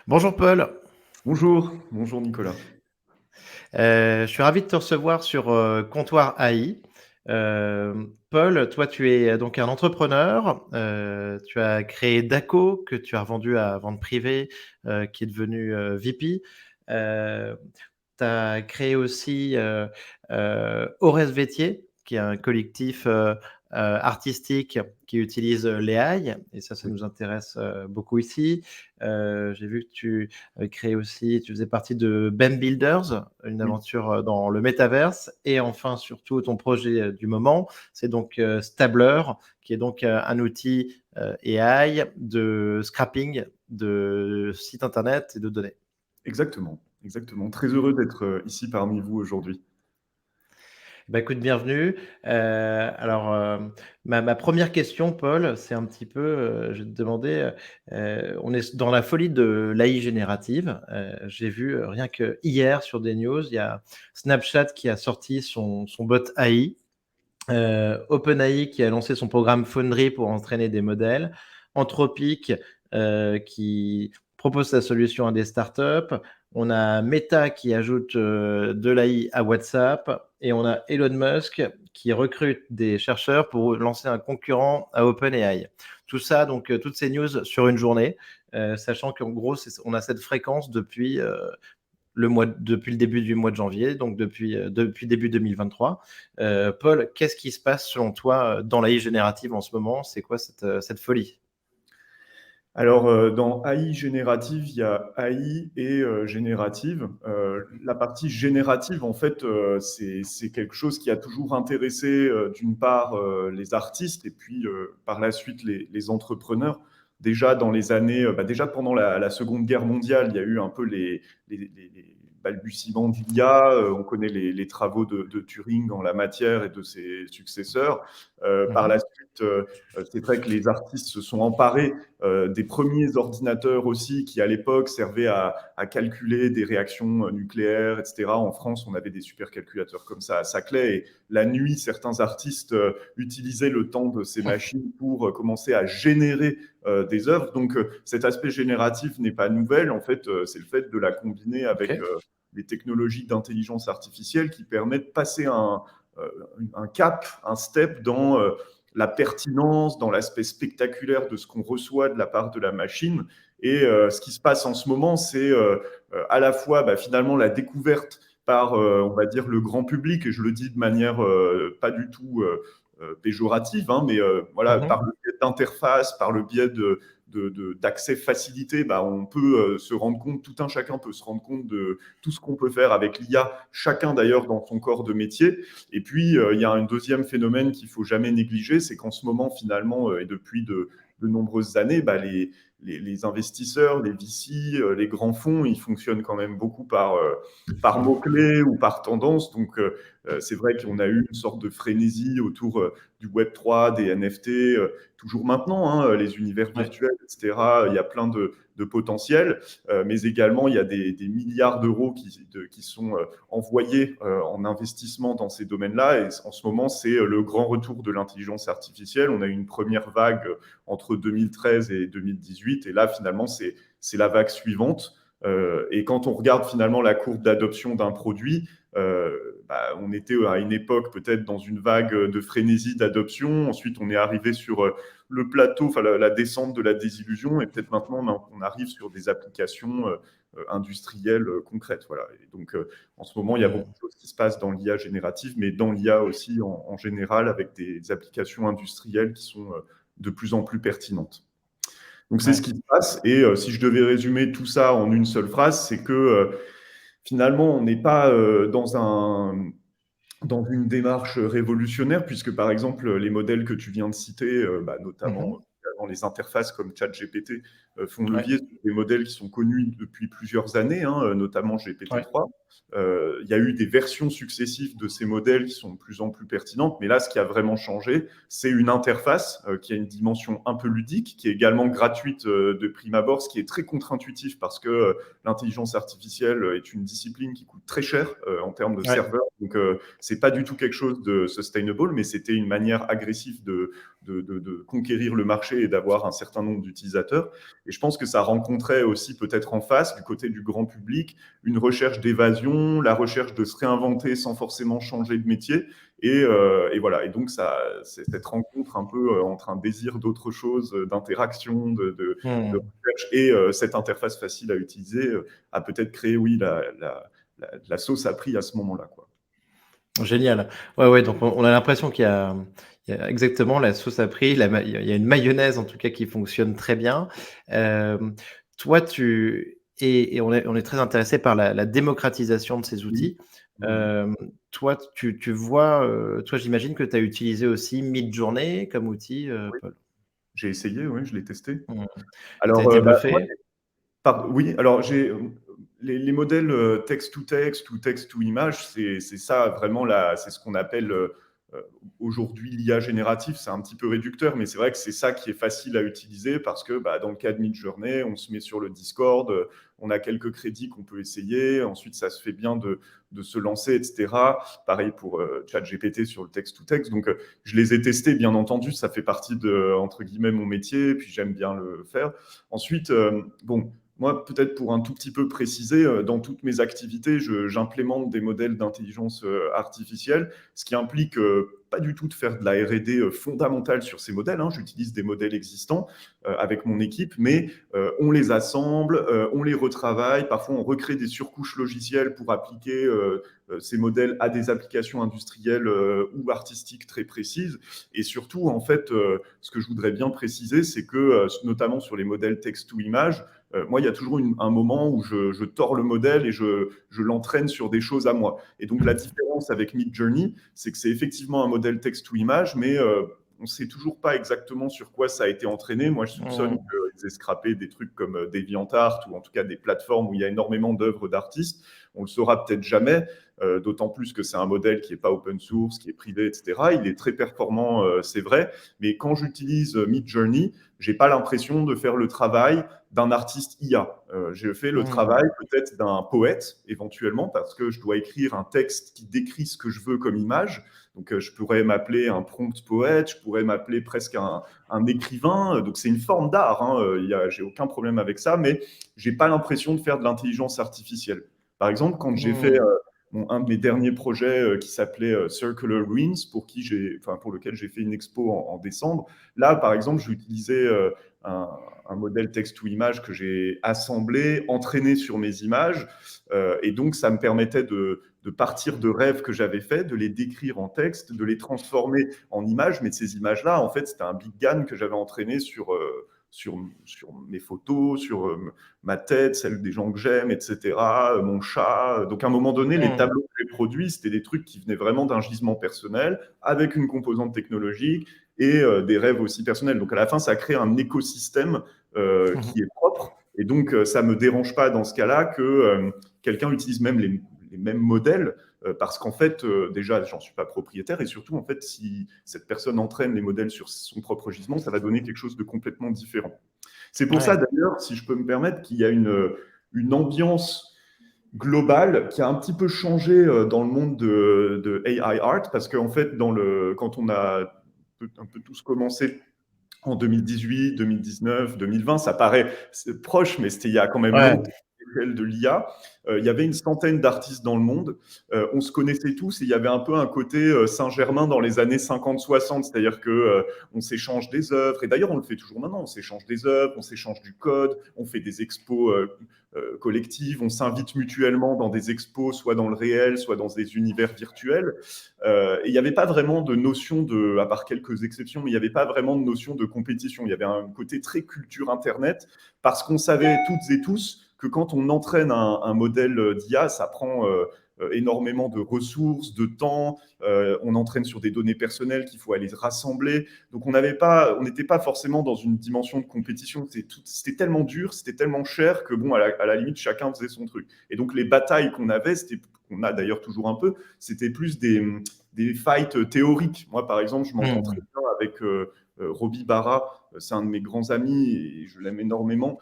Bonjour Paul. Bonjour Nicolas. Je suis ravi de te recevoir sur Comptoir AI. Paul, toi tu es donc un entrepreneur. Tu as créé Daco que tu as revendu à vente privée, qui est devenu VP. Tu as créé aussi Ores Vétier, qui est un collectif artistique qui utilise l'AI, et ça Oui. nous intéresse beaucoup ici. J'ai vu que tu créé aussi, tu faisais partie de BEM Builders, une Oui. aventure dans le métaverse, et enfin surtout ton projet du moment, c'est donc Stabler, qui est donc un outil AI de scrapping de sites internet et de données. Exactement. Très heureux d'être ici parmi vous aujourd'hui. Bah, écoute, bienvenue. Ma première question, Paul, c'est un petit peu, je vais te demander, on est dans la folie de l'AI générative. J'ai vu rien que hier sur des news, il y a Snapchat qui a sorti son bot AI, OpenAI qui a lancé son programme Foundry pour entraîner des modèles, Anthropic qui propose sa solution à des startups, on a Meta qui ajoute de l'AI à WhatsApp et on a Elon Musk qui recrute des chercheurs pour lancer un concurrent à OpenAI. Tout ça, donc toutes ces news sur une journée, sachant qu'en gros, on a cette fréquence depuis le début du mois de janvier, donc depuis début 2023. Paul, qu'est-ce qui se passe selon toi dans l'AI générative en ce moment? C'est quoi cette folie? Alors, dans AI générative, il y a AI et générative. La partie générative, en fait, c'est quelque chose qui a toujours intéressé, d'une part, les artistes et puis, par la suite, les entrepreneurs. Déjà dans les années, déjà pendant la Seconde Guerre mondiale, il y a eu un peu les balbutiements de l'IA. On connaît les travaux de Turing en la matière et de ses successeurs. Par la Mhm. suite, c'est vrai que les artistes se sont emparés des premiers ordinateurs aussi qui, à l'époque, servaient à calculer des réactions nucléaires, etc. En France, on avait des supercalculateurs comme ça à Saclay. Et la nuit, certains artistes utilisaient le temps de ces machines pour commencer à générer des œuvres. Donc, cet aspect génératif n'est pas nouvel. En fait, c'est le fait de la combiner avec Ok. les technologies d'intelligence artificielle qui permettent de passer euh, un cap, un step dans la pertinence, dans l'aspect spectaculaire de ce qu'on reçoit de la part de la machine. Et ce qui se passe en ce moment, c'est à la fois finalement la découverte par, on va dire, le grand public, et je le dis de manière pas du tout péjorative, hein, mais voilà, par Mhm. le biais d'interfaces, par le biais d'accès facilité, on peut se rendre compte, tout un chacun peut se rendre compte de tout ce qu'on peut faire avec l'IA, chacun d'ailleurs dans son corps de métier. Et puis, il y a un deuxième phénomène qu'il ne faut jamais négliger, c'est qu'en ce moment, finalement, et depuis de nombreuses années, les investisseurs, les VC, les grands fonds, ils fonctionnent quand même beaucoup par mots-clés ou par tendance. Donc, c'est vrai qu'on a eu une sorte de frénésie autour du Web3, des NFT, toujours maintenant, hein, les univers Ouais. virtuels, etc. Il y a plein de potentiel, mais également, il y a des milliards d'euros qui sont envoyés en investissement dans ces domaines-là. Et en ce moment, c'est le grand retour de l'intelligence artificielle. On a eu une première vague entre 2013 et 2018, et là, finalement, c'est la vague suivante. Et quand on regarde finalement la courbe d'adoption d'un produit, on était à une époque peut-être dans une vague de frénésie d'adoption. Ensuite, on est arrivé sur le plateau, enfin la descente de la désillusion, et peut-être maintenant on arrive sur des applications industrielles concrètes. Voilà. Et donc, en ce moment, il y a beaucoup Mhm. de choses qui se passent dans l'IA générative, mais dans l'IA aussi en général, avec des applications industrielles qui sont de plus en plus pertinentes. Donc, c'est ce Ouais. qui se passe. Et si je devais résumer tout ça en une seule phrase, c'est que finalement, on n'est pas dans une démarche révolutionnaire, puisque par exemple, les modèles que tu viens de citer, notamment Mhm. les interfaces comme ChatGPT, font Ouais. levier sur des modèles qui sont connus depuis plusieurs années, hein, notamment Ouais. GPT-3. Il y a eu des versions successives de ces modèles qui sont de plus en plus pertinentes, mais là, ce qui a vraiment changé, c'est une interface qui a une dimension un peu ludique, qui est également gratuite de prime abord, ce qui est très contre-intuitif parce que l'intelligence artificielle est une discipline qui coûte très cher en termes de Ouais. serveurs. Donc, c'est pas du tout quelque chose de sustainable, mais c'était une manière agressive de conquérir le marché et d'avoir un certain nombre d'utilisateurs. Et je pense que ça rencontrait aussi peut-être en face, du côté du grand public, une recherche d'évasion, la recherche de se réinventer sans forcément changer de métier. Et voilà. Et donc, c'est cette rencontre un peu entre un désir d'autre chose, d'interaction, de Mmh. recherche et cette interface facile à utiliser a peut-être créé, oui, la sauce à prix à ce moment-là, quoi. Génial. Ouais, ouais, donc on a l'impression qu'il y a exactement la sauce à prix, il y a une mayonnaise en tout cas qui fonctionne très bien. Toi tu et on est très intéressé par la démocratisation de ces Oui. outils. Oui. Toi tu vois, toi j'imagine que tu as utilisé aussi Midjourney comme outil, Oui. Paul? J'ai essayé, oui, je l'ai testé. Mmh. Et tu as Alors, été moi, bluffé? oui, alors les modèles text ou text to image, c'est ça vraiment c'est ce qu'on appelle aujourd'hui l'IA générative. C'est un petit peu réducteur, mais c'est vrai que c'est ça qui est facile à utiliser parce que dans le cas de Midjourney, on se met sur le Discord, on a quelques crédits qu'on peut essayer, ensuite ça se fait bien de se lancer, etc. Pareil pour ChatGPT sur le text to text. Donc je les ai testés, bien entendu, ça fait partie de, entre guillemets, mon métier, puis j'aime bien le faire. Ensuite, bon, moi, peut-être pour un tout petit peu préciser, dans toutes mes activités, j'implémente des modèles d'intelligence artificielle, ce qui implique pas du tout de faire de la R&D fondamentale sur ces modèles, hein. J'utilise des modèles existants avec mon équipe, mais on les assemble, on les retravaille, parfois on recrée des surcouches logicielles pour appliquer ces modèles à des applications industrielles ou artistiques très précises. Et surtout, en fait, ce que je voudrais bien préciser, c'est que, notamment sur les modèles texte-to-image, moi, il y a toujours un moment où je tords le modèle et je l'entraîne sur des choses à moi. Et donc, la différence avec Midjourney, c'est que c'est effectivement un modèle texte-to-image, mais on ne sait toujours pas exactement sur quoi ça a été entraîné. Moi, je soupçonne Mmh. qu'ils aient scrappé des trucs comme DeviantArt ou en tout cas des plateformes où il y a énormément d'œuvres d'artistes. On le saura peut-être jamais, d'autant plus que c'est un modèle qui n'est pas open source, qui est privé, etc. Il est très performant, c'est vrai, mais quand j'utilise Midjourney, j'ai pas l'impression de faire le travail d'un artiste IA. Je fais le Mmh. travail peut-être d'un poète éventuellement parce que je dois écrire un texte qui décrit ce que je veux comme image. Donc je pourrais m'appeler un prompt poète, je pourrais m'appeler presque un écrivain. Donc c'est une forme d'art, hein. J'ai aucun problème avec ça, mais j'ai pas l'impression de faire de l'intelligence artificielle. Par exemple, quand j'ai fait Mmh. un de mes derniers projets qui s'appelait Circular Ruins, pour lequel j'ai fait une expo en décembre. Là, par exemple, j'ai utilisé un, un, modèle texte ou image que j'ai assemblé, entraîné sur mes images, et donc ça me permettait de partir de rêves que j'avais faits, de les décrire en texte, de les transformer en images. Mais ces images-là, en fait, c'était un big GAN que j'avais entraîné sur mes photos, sur ma tête, celle des gens que j'aime, etc., mon chat. Donc, à un moment donné, les Mmh. tableaux que j'ai produits, c'était des trucs qui venaient vraiment d'un gisement personnel, avec une composante technologique et des rêves aussi personnels. Donc, à la fin, ça crée un écosystème qui est propre. Et donc, ça ne me dérange pas dans ce cas-là que quelqu'un utilise même les mêmes modèles parce qu'en fait, déjà, j'en suis pas propriétaire et surtout, en fait, si cette personne entraîne les modèles sur son propre gisement, ça va donner quelque chose de complètement différent. C'est pour ça, Ouais. d'ailleurs, si je peux me permettre, qu'il y a une ambiance globale qui a un petit peu changé dans le monde de AI art parce qu'en fait, quand on a un peu tous commencé en 2018, 2019, 2020, ça paraît proche, mais c'était il y a quand même Ouais. longtemps de l'IA. Il y avait une centaine d'artistes dans le monde. On se connaissait tous et il y avait un peu un côté Saint-Germain dans les années 50-60, c'est-à-dire que on s'échange des œuvres. Et d'ailleurs, on le fait toujours maintenant. On s'échange des œuvres, on s'échange du code, on fait des expos collectives, on s'invite mutuellement dans des expos, soit dans le réel, soit dans des univers virtuels. Et il n'y avait pas vraiment de notion de, à part quelques exceptions, mais il n'y avait pas vraiment de notion de compétition. Il y avait un côté très culture Internet parce qu'on savait toutes et tous que quand on entraîne un modèle d'IA, ça prend énormément de ressources, de temps. On entraîne sur des données personnelles qu'il faut aller rassembler. Donc on n'était pas forcément dans une dimension de compétition. C'était tellement dur, c'était tellement cher que bon, à la limite, chacun faisait son truc. Et donc les batailles qu'on avait, qu'on a d'ailleurs toujours un peu, c'était plus des fights théoriques. Moi, par exemple, je m'entends très Mmh. bien avec Roby Barra, c'est un de mes grands amis et je l'aime énormément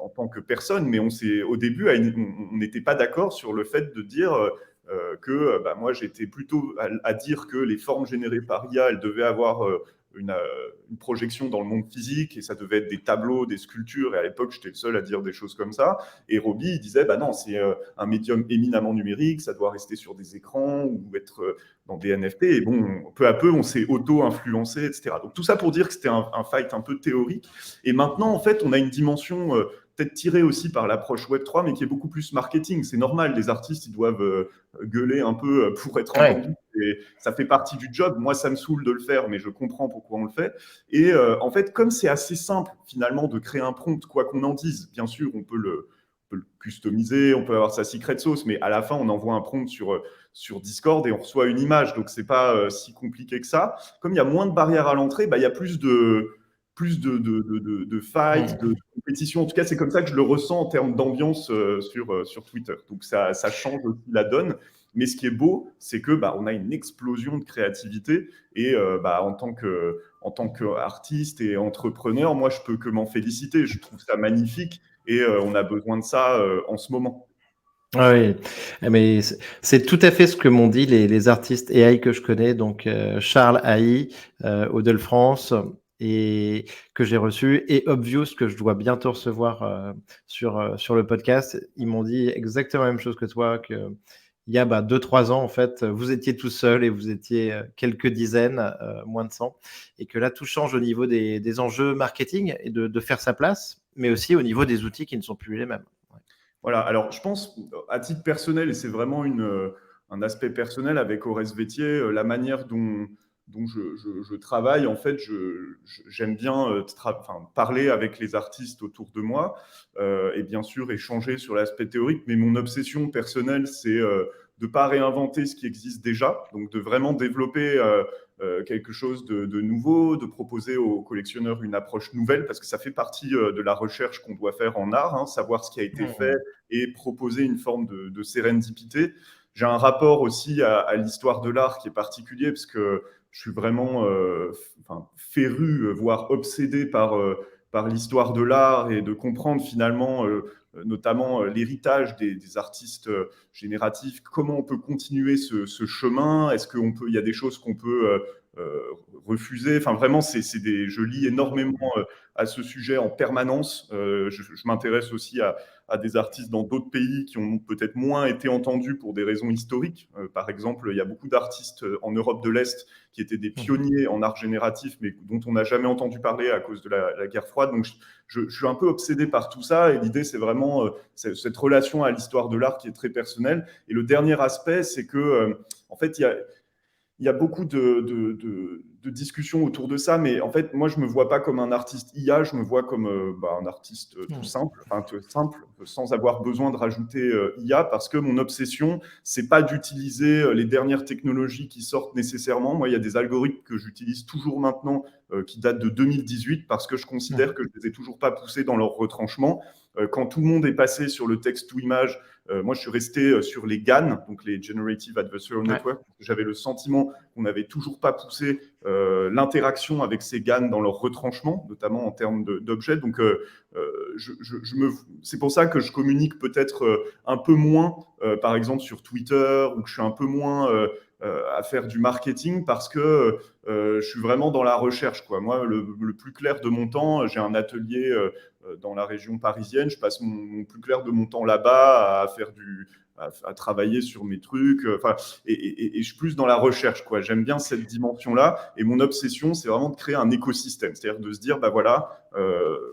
en tant que personne, mais au début, on n'était pas d'accord sur le fait de dire que moi, j'étais plutôt à dire que les formes générées par IA, elles devaient avoir une projection dans le monde physique et ça devait être des tableaux, des sculptures. Et à l'époque, j'étais le seul à dire des choses comme ça. Et Robbie, il disait, bah non, c'est un médium éminemment numérique, ça doit rester sur des écrans ou être dans des NFT. Et bon, peu à peu, on s'est auto-influencé, etc. Donc tout ça pour dire que c'était un fight un peu théorique. Et maintenant, en fait, on a une dimension peut-être tirée aussi par l'approche Web3, mais qui est beaucoup plus marketing. C'est normal, les artistes, ils doivent gueuler un peu pour être Ouais. entendus. Et ça fait partie du job. Moi, ça me saoule de le faire, mais je comprends pourquoi on le fait. Et en fait, comme c'est assez simple, finalement, de créer un prompt, quoi qu'on en dise, bien sûr, on peut le customiser, on peut avoir sa secret sauce, mais à la fin, on envoie un prompt sur Discord et on reçoit une image. Donc, c'est pas si compliqué que ça. Comme il y a moins de barrières à l'entrée, bah, il y a plus de fight, de compétition. En tout cas, c'est comme ça que je le ressens en termes d'ambiance sur Twitter. Donc, ça change aussi la donne. Mais ce qui est beau, c'est que bah, on a une explosion de créativité et bah, en tant qu'artiste et entrepreneur, moi, je peux que m'en féliciter. Je trouve ça magnifique et on a besoin de ça en ce moment. Ah oui, mais c'est tout à fait ce que m'ont dit les artistes AI que je connais, donc Charles AI, Odell France, et que j'ai reçu, et Obvious que je dois bientôt recevoir sur le podcast. Ils m'ont dit exactement la même chose que toi, que il y a 2-3 ans, en fait, vous étiez tout seul et vous étiez quelques dizaines, moins de 100, et que là, tout change au niveau des enjeux marketing et de faire sa place, mais aussi au niveau des outils qui ne sont plus les mêmes. Ouais. Voilà, alors je pense, à titre personnel, et c'est vraiment un aspect personnel avec Orez Vétier, la manière dont je travaille, en fait, j'aime bien parler avec les artistes autour de moi et bien sûr échanger sur l'aspect théorique, mais mon obsession personnelle, c'est de ne pas réinventer ce qui existe déjà, donc de vraiment développer quelque chose de nouveau, de proposer aux collectionneurs une approche nouvelle, parce que ça fait partie de la recherche qu'on doit faire en art, hein, savoir ce qui a été fait et proposer une forme de sérendipité. J'ai un rapport aussi à l'histoire de l'art qui est particulier, parce que je suis vraiment féru, voire obsédé par l'histoire de l'art et de comprendre finalement notamment l'héritage des artistes génératifs, comment on peut continuer ce chemin, est-ce qu'il y a des choses qu'on peut refuser, enfin vraiment, je lis énormément à ce sujet en permanence, je m'intéresse aussi à des artistes dans d'autres pays qui ont peut-être moins été entendus pour des raisons historiques. Par exemple, il y a beaucoup d'artistes en Europe de l'Est qui étaient des pionniers en art génératif, mais dont on n'a jamais entendu parler à cause de la guerre froide. Donc, je suis un peu obsédé par tout ça, et l'idée, c'est vraiment cette relation à l'histoire de l'art qui est très personnelle. Et le dernier aspect, c'est que, en fait, il y a beaucoup de discussions autour de ça, mais en fait, moi, je ne me vois pas comme un artiste IA, je me vois comme un artiste tout simple, sans avoir besoin de rajouter IA, parce que mon obsession, c'est pas d'utiliser les dernières technologies qui sortent nécessairement. Moi, il y a des algorithmes que j'utilise toujours maintenant, qui datent de 2018, parce que je considère que je ne les ai toujours pas poussés dans leur retranchement. Quand tout le monde est passé sur le texte-to-image, moi, je suis resté sur les GAN, donc les Generative Adversarial Network. J'avais le sentiment qu'on n'avait toujours pas poussé l'interaction avec ces GAN dans leur retranchement, notamment en termes d'objets. Donc, c'est pour ça que je communique peut-être un peu moins, par exemple, sur Twitter, ou que je suis un peu moins à faire du marketing, parce que je suis vraiment dans la recherche, quoi. Moi, le plus clair de mon temps, j'ai un atelier dans la région parisienne, je passe mon plus clair de mon temps là-bas à travailler sur mes trucs, et je suis plus dans la recherche, quoi. J'aime bien cette dimension-là, et mon obsession, c'est vraiment de créer un écosystème, c'est-à-dire de se dire, bah voilà,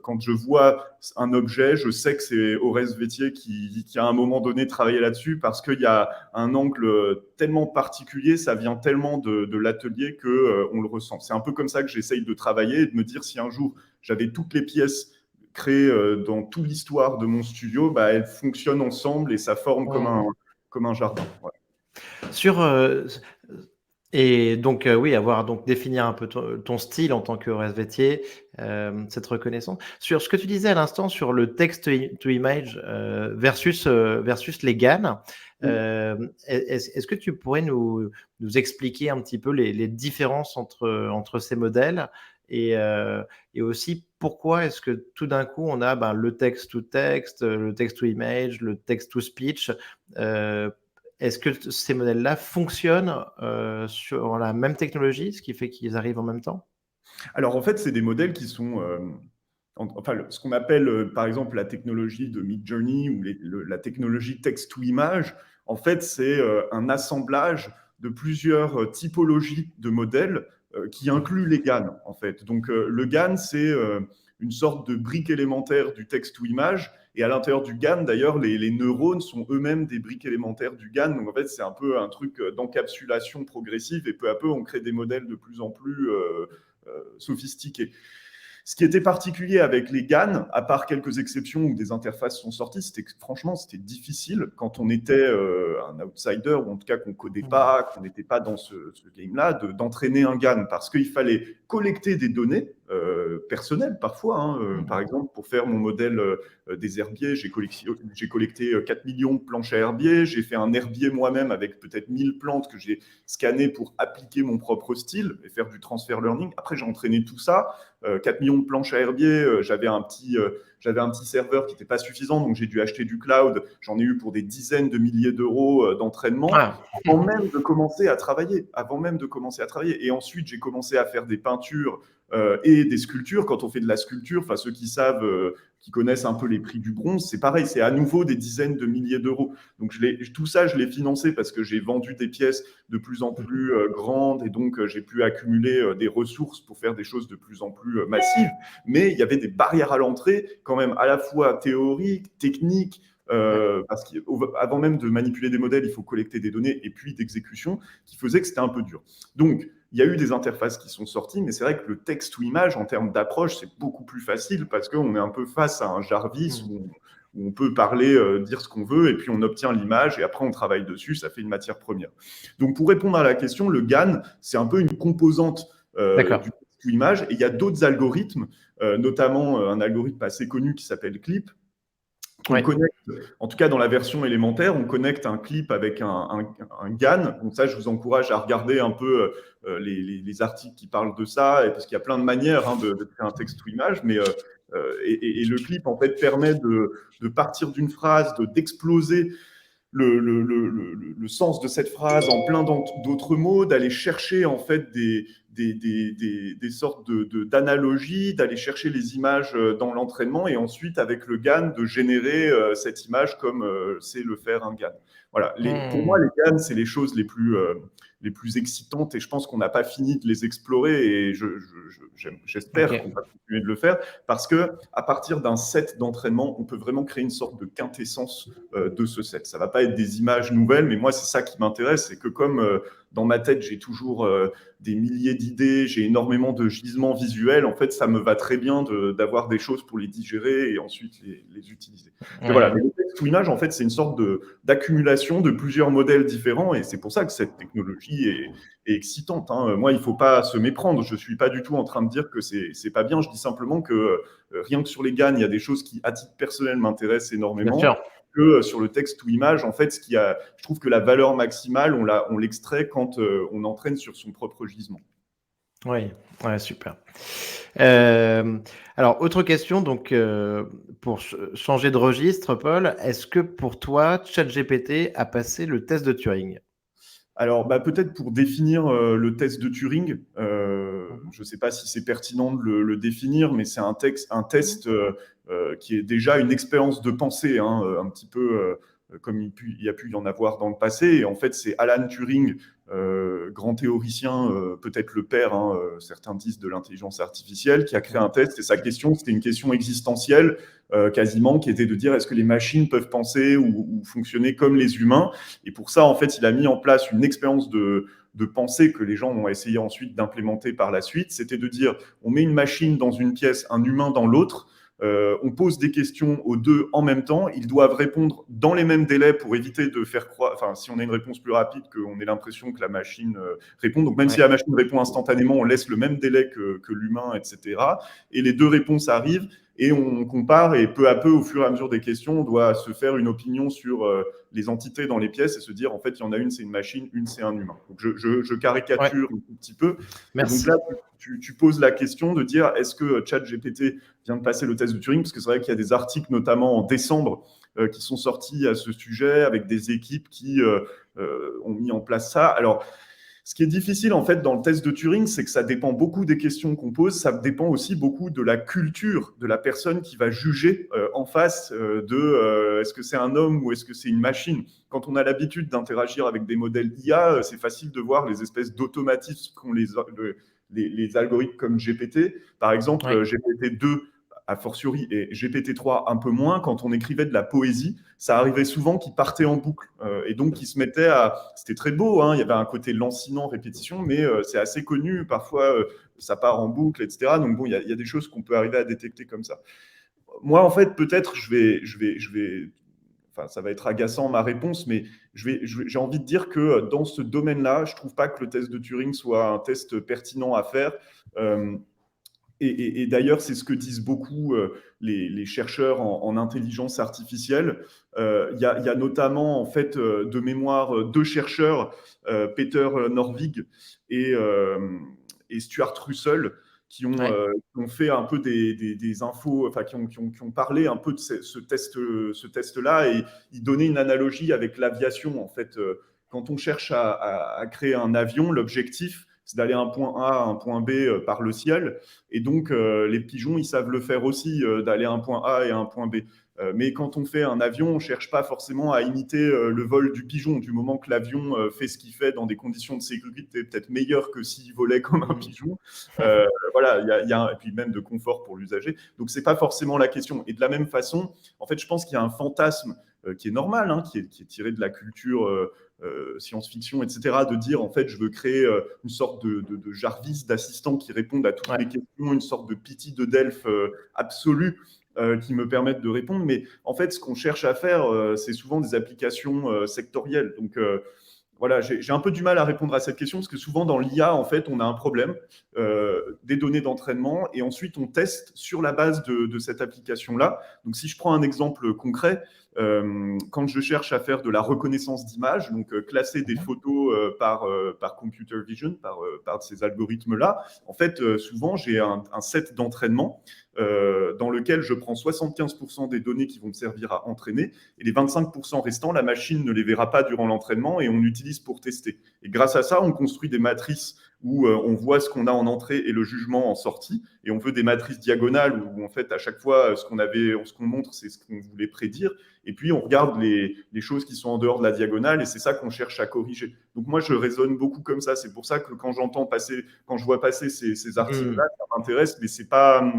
quand je vois un objet, je sais que c'est Orez Vétier qui à un moment donné travaillait là-dessus, parce qu'il y a un angle tellement particulier, ça vient tellement de l'atelier que on le ressent. C'est un peu comme ça que j'essaye de travailler, et de me dire, si un jour j'avais toutes les pièces créées dans toute l'histoire de mon studio, bah, elles fonctionnent ensemble et ça forme comme un jardin. Voilà. Sur, et donc oui, définir un peu ton style en tant que Vétier, cette reconnaissance. Sur ce que tu disais à l'instant sur le text to image versus les GAN, est-ce que tu pourrais nous expliquer un petit peu les différences entre ces modèles, et aussi pourquoi est-ce que tout d'un coup on a le text to text, le text to image, le text to speech, est-ce que ces modèles-là fonctionnent sur la même technologie, ce qui fait qu'ils arrivent en même temps? Alors en fait, c'est des modèles qui sont enfin, ce qu'on appelle par exemple la technologie de Midjourney ou la technologie texte-to-image. En fait, c'est un assemblage de plusieurs typologies de modèles qui inclut les GAN en fait. Donc le GAN, c'est une sorte de brique élémentaire du texte-to-image. Et à l'intérieur du GAN, d'ailleurs, les neurones sont eux-mêmes des briques élémentaires du GAN. Donc en fait, c'est un peu un truc d'encapsulation progressive et peu à peu, on crée des modèles de plus en plus sophistiqués. Ce qui était particulier avec les GAN, à part quelques exceptions où des interfaces sont sorties, c'était que franchement, c'était difficile quand on était un outsider, ou en tout cas qu'on ne codait pas, qu'on n'était pas dans ce game-là, d'entraîner un GAN, parce qu'il fallait collecter des données personnelles parfois. Hein. Par exemple, pour faire mon modèle des herbiers, j'ai collecté 4 millions de planches à herbier, j'ai fait un herbier moi-même avec peut-être 1000 plantes que j'ai scannées pour appliquer mon propre style et faire du transfer learning. Après, j'ai entraîné tout ça. 4 millions de planches à herbier, j'avais un petit serveur qui n'était pas suffisant, donc j'ai dû acheter du cloud. J'en ai eu pour des dizaines de milliers d'euros d'entraînement avant même de commencer à travailler. Et ensuite, j'ai commencé à faire des peintures et des sculptures. Quand on fait de la sculpture, enfin ceux qui savent, qui connaissent un peu les prix du bronze, c'est pareil, c'est à nouveau des dizaines de milliers d'euros. Donc tout ça, je l'ai financé parce que j'ai vendu des pièces de plus en plus grandes et donc j'ai pu accumuler des ressources pour faire des choses de plus en plus massives. Mais il y avait des barrières à l'entrée quand même à la fois théoriques, techniques, parce qu'avant même de manipuler des modèles, il faut collecter des données et puis d'exécution, qui faisait que c'était un peu dur. Donc, il y a eu des interfaces qui sont sorties, mais c'est vrai que le texte ou image, en termes d'approche, c'est beaucoup plus facile parce qu'on est un peu face à un Jarvis où on peut parler, dire ce qu'on veut, et puis on obtient l'image, et après on travaille dessus, ça fait une matière première. Donc pour répondre à la question, le GAN, c'est un peu une composante du texte ou image, et il y a d'autres algorithmes, notamment un algorithme assez connu qui s'appelle CLIP, qu'on connecte, en tout cas dans la version élémentaire, on connecte un clip avec un GAN. Donc ça, je vous encourage à regarder un peu les articles qui parlent de ça, parce qu'il y a plein de manières de créer un texte ou image, mais et le clip en fait permet de partir d'une phrase, d'exploser le sens de cette phrase en plein d'autres mots, d'aller chercher en fait des sortes d'analogies, d'aller chercher les images dans l'entraînement, et ensuite avec le GAN de générer cette image comme c'est le faire un GAN. Voilà. Pour moi, les GAN, c'est les choses les plus excitantes, et je pense qu'on n'a pas fini de les explorer, et j'espère qu'on va continuer de le faire, parce que à partir d'un set d'entraînement, on peut vraiment créer une sorte de quintessence de ce set. Ça ne va pas être des images nouvelles, mais moi, c'est ça qui m'intéresse, c'est que comme dans ma tête, j'ai toujours des milliers d'idées, j'ai énormément de gisements visuels, en fait, ça me va très bien d'avoir des choses pour les digérer et ensuite les utiliser. Et voilà, mais le texte ou image, en fait, c'est une sorte d'accumulation de plusieurs modèles différents, et c'est pour ça que cette technologie est excitante. Hein. Moi, il ne faut pas se méprendre, je ne suis pas du tout en train de dire que c'est pas bien, je dis simplement que rien que sur les GAN, il y a des choses qui, à titre personnel, m'intéressent énormément. Que sur le texte ou image, en fait, je trouve que la valeur maximale, on l'extrait quand on entraîne sur son propre gisement. Oui, ouais, super. Alors, autre question, donc, pour changer de registre, Paul, est-ce que pour toi, ChatGPT a passé le test de Turing? Alors, peut-être pour définir le test de Turing, je ne sais pas si c'est pertinent de le définir, mais c'est un test qui est déjà une expérience de pensée, hein, un petit peu comme il y a pu y en avoir dans le passé. Et en fait, c'est Alan Turing, grand théoricien, peut-être le père, hein, certains disent, de l'intelligence artificielle, qui a créé un test. Et sa question, c'était une question existentielle, quasiment, qui était de dire est-ce que les machines peuvent penser ou fonctionner comme les humains. Et pour ça, en fait, il a mis en place une expérience de pensée que les gens ont essayé ensuite d'implémenter par la suite. C'était de dire on met une machine dans une pièce, un humain dans l'autre. On pose des questions aux deux en même temps. Ils doivent répondre dans les mêmes délais pour éviter de faire croire, enfin, si on a une réponse plus rapide, qu'on ait l'impression que la machine répond. Donc, même si la machine répond instantanément, on laisse le même délai que l'humain, etc. Et les deux réponses arrivent et on compare, et peu à peu, au fur et à mesure des questions, on doit se faire une opinion sur les entités dans les pièces et se dire, en fait, il y en a une, c'est une machine, une, c'est un humain. Donc, je caricature un tout petit peu. Merci. Et donc là, tu poses la question de dire, est-ce que ChatGPT vient de passer le test de Turing? Parce que c'est vrai qu'il y a des articles, notamment en décembre, qui sont sortis à ce sujet, avec des équipes qui ont mis en place ça. Alors, Ce qui est difficile en fait dans le test de Turing, c'est que ça dépend beaucoup des questions qu'on pose, ça dépend aussi beaucoup de la culture de la personne qui va juger en face de est-ce que c'est un homme ou est-ce que c'est une machine. Quand on a l'habitude d'interagir avec des modèles IA, c'est facile de voir les espèces d'automatismes qu'ont les algorithmes comme GPT. Par exemple, Oui. GPT-2 a fortiori, et GPT-3 un peu moins, quand on écrivait de la poésie, ça arrivait souvent qu'il partait en boucle. Et donc, il se mettait à... C'était très beau, hein, il y avait un côté lancinant, répétition, mais c'est assez connu. Parfois, ça part en boucle, etc. Donc, bon, il y a des choses qu'on peut arriver à détecter comme ça. Moi, en fait, peut-être, enfin, ça va être agaçant ma réponse, mais j'ai envie de dire que dans ce domaine-là, je ne trouve pas que le test de Turing soit un test pertinent à faire. Et d'ailleurs, c'est ce que disent beaucoup les chercheurs en intelligence artificielle. Il y a notamment, en fait, de mémoire, deux chercheurs, Peter Norvig et Stuart Russell, qui Ouais. ont fait un peu des infos, enfin, qui ont parlé un peu de ce test-là, et ils donnaient une analogie avec l'aviation. En fait, quand on cherche à créer un avion, l'objectif, c'est d'aller à un point A à un point B par le ciel. Et donc, les pigeons, ils savent le faire aussi, d'aller à un point A et à un point B. Mais quand on fait un avion, on ne cherche pas forcément à imiter le vol du pigeon. Du moment que l'avion fait ce qu'il fait dans des conditions de sécurité peut-être meilleures que s'il volait comme un Mm. pigeon. Voilà, et puis même de confort pour l'usager. Donc, ce n'est pas forcément la question. Et de la même façon, en fait, je pense qu'il y a un fantasme qui est normal, hein, qui est tiré de la culture science-fiction, etc., de dire, en fait, je veux créer une sorte de Jarvis, d'assistant qui répondent à toutes Ouais. les questions, une sorte de pitié de Delphes absolue qui me permettent de répondre. Mais en fait, ce qu'on cherche à faire, c'est souvent des applications sectorielles. Donc, voilà, j'ai un peu du mal à répondre à cette question parce que souvent dans l'IA, en fait, on a un problème, des données d'entraînement, et ensuite on teste sur la base de cette application-là. Donc, si je prends un exemple concret, quand je cherche à faire de la reconnaissance d'images, donc classer des photos par computer vision, par ces algorithmes-là, en fait, souvent j'ai un set d'entraînement dans lequel je prends 75% des données qui vont me servir à entraîner, et les 25% restants, la machine ne les verra pas durant l'entraînement et on utilise pour tester. Et grâce à ça, on construit des matrices où on voit ce qu'on a en entrée et le jugement en sortie, et on veut des matrices diagonales où en fait à chaque fois ce qu'on montre, c'est ce qu'on voulait prédire, et puis on regarde les choses qui sont en dehors de la diagonale, et c'est ça qu'on cherche à corriger. Donc moi je raisonne beaucoup comme ça, c'est pour ça que quand je vois passer ces articles-là, Mm. ça m'intéresse, mais c'est pas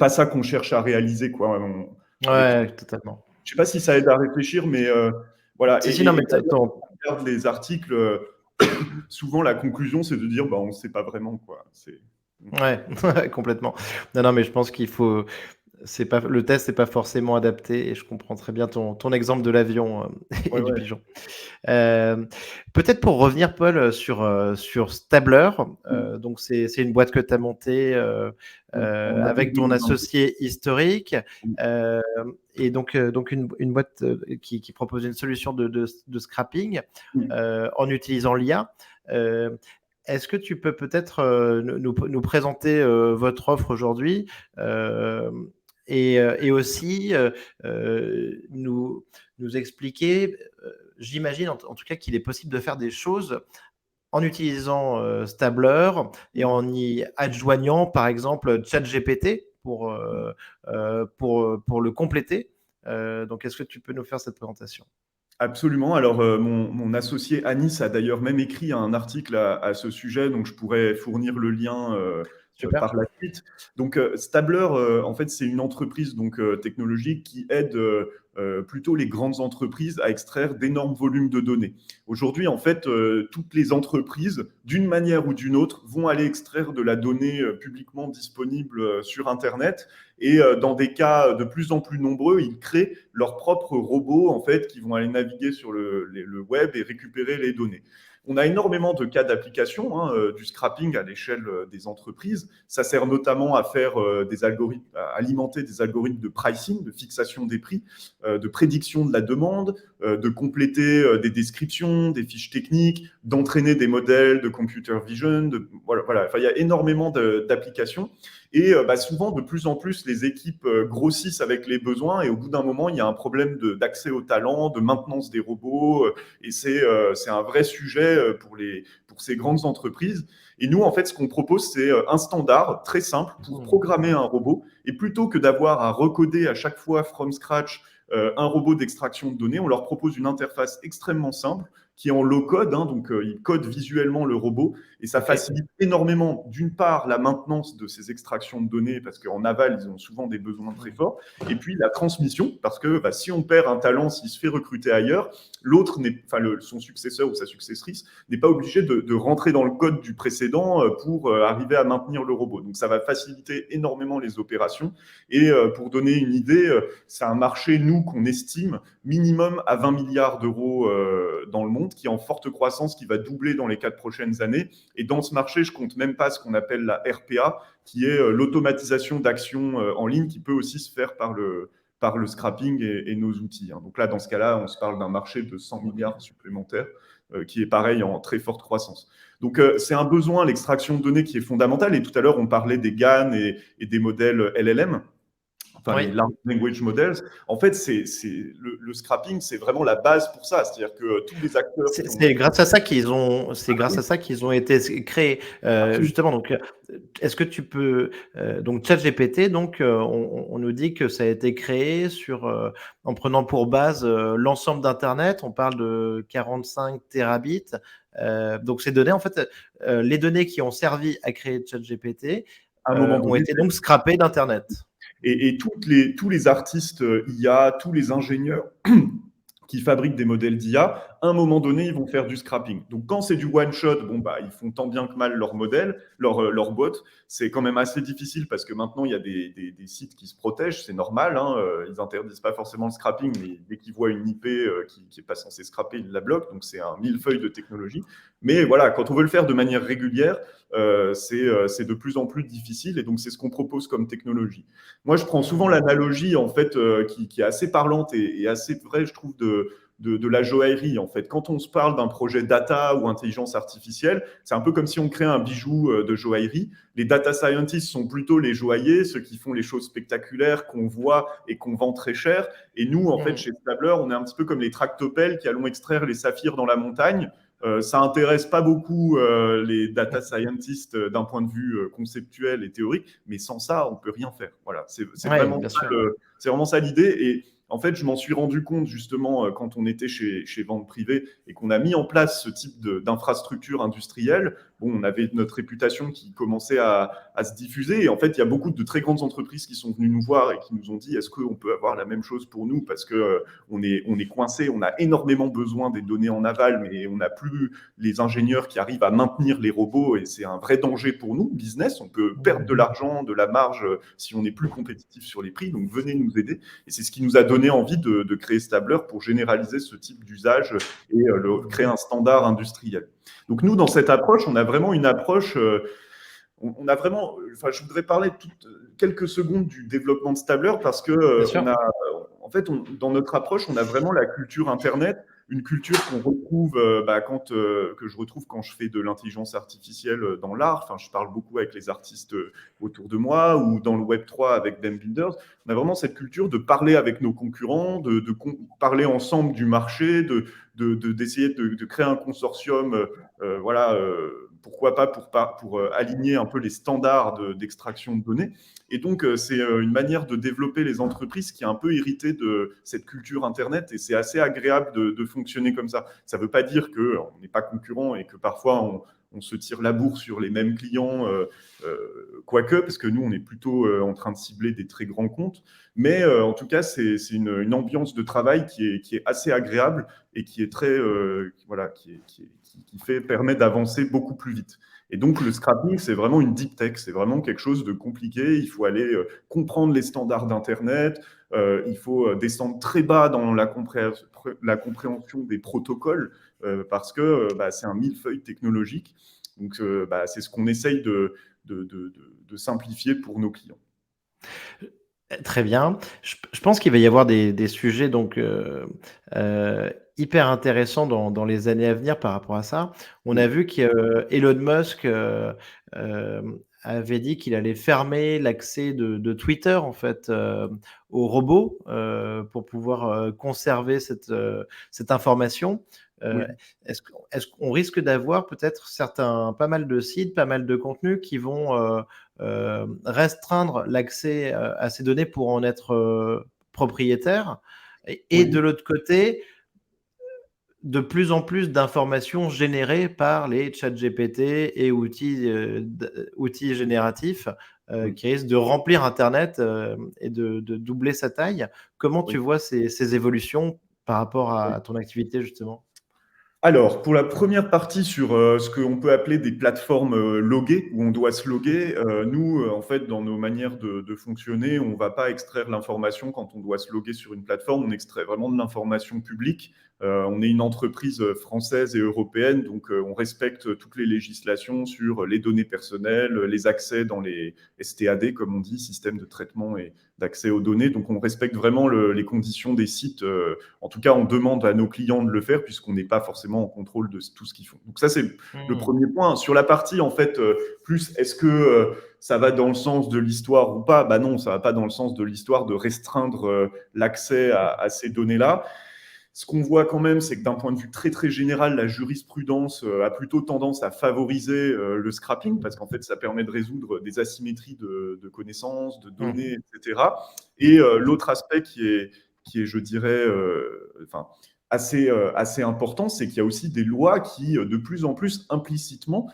ça qu'on cherche à réaliser, quoi. Avec, Ouais, totalement. je sais pas si ça aide à réfléchir, mais voilà. Si, si, non, mais D'ailleurs, quand on regarde les articles, souvent la conclusion, c'est de dire, bah, on ne sait pas vraiment, quoi. ouais, complètement. Non, non, mais je pense qu'il faut. C'est pas le test n'est pas forcément adapté et je comprends très bien ton exemple de l'avion Ouais, et du ouais. pigeon. Peut-être pour revenir, Paul, sur Stabler. Mm, Donc c'est une boîte que tu as montée en avril avec ton 2022. associé historique, Mm, euh, et donc une boîte qui propose une solution de scrapping mm. en utilisant l'IA. Euh, Est-ce que tu peux peut-être nous présenter votre offre aujourd'hui, et aussi nous expliquer, j'imagine en tout cas qu'il est possible de faire des choses en utilisant Stabler et Mm. en y adjoignant par exemple ChatGPT pour le compléter. Donc est-ce que tu peux nous faire cette présentation? Absolument. Alors, mon associé Anis a d'ailleurs même écrit un article à ce sujet, donc je pourrais fournir le lien Super. par la suite. Donc, Stabler, en fait, c'est une entreprise donc, technologique qui aide plutôt les grandes entreprises à extraire d'énormes volumes de données. Aujourd'hui, en fait, toutes les entreprises, d'une manière ou d'une autre, vont aller extraire de la donnée publiquement disponible sur Internet. Et dans des cas de plus en plus nombreux, ils créent leurs propres robots en fait, qui vont aller naviguer sur le web et récupérer les données. On a énormément de cas d'application du scrapping à l'échelle des entreprises. Ça sert notamment à faire des algorithmes, à alimenter des algorithmes de pricing, de fixation des prix, de prédiction de la demande, de compléter des descriptions, des fiches techniques, d'entraîner des modèles de computer vision. Voilà. Enfin, il y a énormément d'applications. Et souvent, de plus en plus, les équipes grossissent avec les besoins et au bout d'un moment, il y a un problème d'accès au talent, de maintenance des robots et c'est un vrai sujet pour ces grandes entreprises. Et nous, en fait, ce qu'on propose, c'est un standard très simple pour programmer un robot. Et plutôt que d'avoir à recoder à chaque fois from scratch un robot d'extraction de données, on leur propose une interface extrêmement simple qui est en low code, hein, donc ils codent visuellement le robot et ça facilite énormément, d'une part, la maintenance de ces extractions de données parce qu'en aval, ils ont souvent des besoins très forts, et puis la transmission parce que si on perd un talent, s'il se fait recruter ailleurs, l'autre, son successeur ou sa successrice n'est pas obligé de rentrer dans le code du précédent pour arriver à maintenir le robot. Donc ça va faciliter énormément les opérations et pour donner une idée, c'est un marché, nous, qu'on estime minimum à 20 milliards d'euros dans le monde, qui est en forte croissance, qui va doubler dans les 4 prochaines années. Et dans ce marché, je compte même pas ce qu'on appelle la RPA, qui est l'automatisation d'actions en ligne, qui peut aussi se faire par le scrapping et nos outils. Donc là, dans ce cas-là, on se parle d'un marché de 100 milliards supplémentaires, qui est pareil en très forte croissance. Donc, c'est un besoin, l'extraction de données, qui est fondamental. Et tout à l'heure, on parlait des GAN et des modèles LLM. Les large language models. En fait, le scrapping, c'est vraiment la base pour ça. C'est-à-dire que tous les acteurs... C'est grâce à ça qu'ils ont été créés. Justement, donc, est-ce que tu peux... donc, ChatGPT, donc, on nous dit que ça a été créé en prenant pour base l'ensemble d'Internet. On parle de 45 terabits. Donc, ces données, en fait, les données qui ont servi à créer ChatGPT ont été donc scrappées d'Internet. Et tous les artistes IA, tous les ingénieurs qui fabriquent des modèles d'IA, à un moment donné, ils vont faire du scrapping. Donc, quand c'est du one-shot, ils font tant bien que mal leur modèle, leur bot. C'est quand même assez difficile parce que maintenant, il y a des sites qui se protègent, c'est normal. Hein, ils n'interdisent pas forcément le scrapping, mais dès qu'ils voient une IP qui n'est pas censée scrapper, ils la bloquent. Donc, c'est un millefeuille de technologie. Mais voilà, quand on veut le faire de manière régulière, c'est de plus en plus difficile. Et donc, c'est ce qu'on propose comme technologie. Moi, je prends souvent l'analogie, en fait, qui est assez parlante et assez vraie, je trouve, de la joaillerie, en fait. Quand on se parle d'un projet data ou intelligence artificielle, c'est un peu comme si on crée un bijou de joaillerie. Les data scientists sont plutôt les joailliers, ceux qui font les choses spectaculaires qu'on voit et qu'on vend très cher. Et nous, en fait, chez Stabler, on est un petit peu comme les tractopelles qui allons extraire les saphirs dans la montagne. Ça intéresse pas beaucoup les data scientists d'un point de vue conceptuel et théorique, mais sans ça, on peut rien faire. Voilà, c'est vraiment ça l'idée. Et en fait, je m'en suis rendu compte justement quand on était chez Vente Privée et qu'on a mis en place ce type d'infrastructure industrielle. Bon, on avait notre réputation qui commençait à se diffuser. Et en fait, il y a beaucoup de très grandes entreprises qui sont venues nous voir et qui nous ont dit: est-ce qu'on peut avoir la même chose pour nous? Parce que on est coincé, on a énormément besoin des données en aval, mais on n'a plus les ingénieurs qui arrivent à maintenir les robots et c'est un vrai danger pour nous, business. On peut perdre de l'argent, de la marge si on n'est plus compétitif sur les prix. Donc, venez nous aider. Et c'est ce qui nous a donné envie de créer Stabler pour généraliser ce type d'usage et créer un standard industriel. Donc, nous, dans cette approche, on a vraiment une approche... je voudrais parler quelques secondes du développement de Stabler parce que dans notre approche, on a vraiment la culture Internet, une culture qu'on retrouve que je retrouve quand je fais de l'intelligence artificielle dans l'art. Enfin, je parle beaucoup avec les artistes autour de moi ou dans le Web3 avec Ben Builders. On a vraiment cette culture de parler avec nos concurrents, de parler ensemble du marché, d'essayer de créer un consortium, pourquoi pas pour aligner un peu les standards d'extraction de données. Et donc, c'est une manière de développer les entreprises qui est un peu héritée de cette culture Internet et c'est assez agréable de fonctionner comme ça. Ça ne veut pas dire qu'on n'est pas concurrent et que parfois on se tire la bourre sur les mêmes clients, quoique, parce que nous, on est plutôt en train de cibler des très grands comptes. Mais en tout cas, c'est une ambiance de travail qui est assez agréable et qui est très, qui permet d'avancer beaucoup plus vite. Et donc, le scrapping, c'est vraiment une deep tech, c'est vraiment quelque chose de compliqué. Il faut aller comprendre les standards d'Internet, il faut descendre très bas dans la compréhension des protocoles parce que c'est un millefeuille technologique. Donc, c'est ce qu'on essaye de simplifier pour nos clients. Très bien. Je pense qu'il va y avoir des sujets donc hyper intéressants dans les années à venir par rapport à ça. On a vu qu'Elon Musk avait dit qu'il allait fermer l'accès de Twitter en fait aux robots pour pouvoir conserver cette information. Oui. Est-ce qu'on risque d'avoir peut-être pas mal de sites, pas mal de contenus qui vont restreindre l'accès à ces données pour en être propriétaires et de Oui. l'autre côté, de plus en plus d'informations générées par les chats GPT et outils génératifs Oui. qui risquent de remplir Internet et de doubler sa taille. Comment tu Oui. vois ces évolutions par rapport Oui. à ton activité, justement? Alors, pour la première partie sur ce qu'on peut appeler des plateformes loguées, où on doit se loguer, nous, en fait, dans nos manières de fonctionner, on ne va pas extraire l'information quand on doit se loguer sur une plateforme, on extrait vraiment de l'information publique. On est une entreprise française et européenne, donc on respecte toutes les législations sur les données personnelles, les accès dans les STAD, comme on dit, système de traitement et d'accès aux données. Donc on respecte vraiment les conditions des sites. En tout cas, on demande à nos clients de le faire puisqu'on n'est pas forcément en contrôle de tout ce qu'ils font. Donc ça, c'est le Mmh. premier point. Sur la partie, en fait, plus est-ce que ça va dans le sens de l'histoire ou pas? Bah non, ça va pas dans le sens de l'histoire de restreindre l'accès à ces données-là. Ce qu'on voit quand même, c'est que d'un point de vue très très général, la jurisprudence a plutôt tendance à favoriser le scrapping parce qu'en fait, ça permet de résoudre des asymétries de connaissances, de Mmh. données, etc. Et l'autre aspect qui est, je dirais, enfin, assez important, c'est qu'il y a aussi des lois qui, de plus en plus implicitement,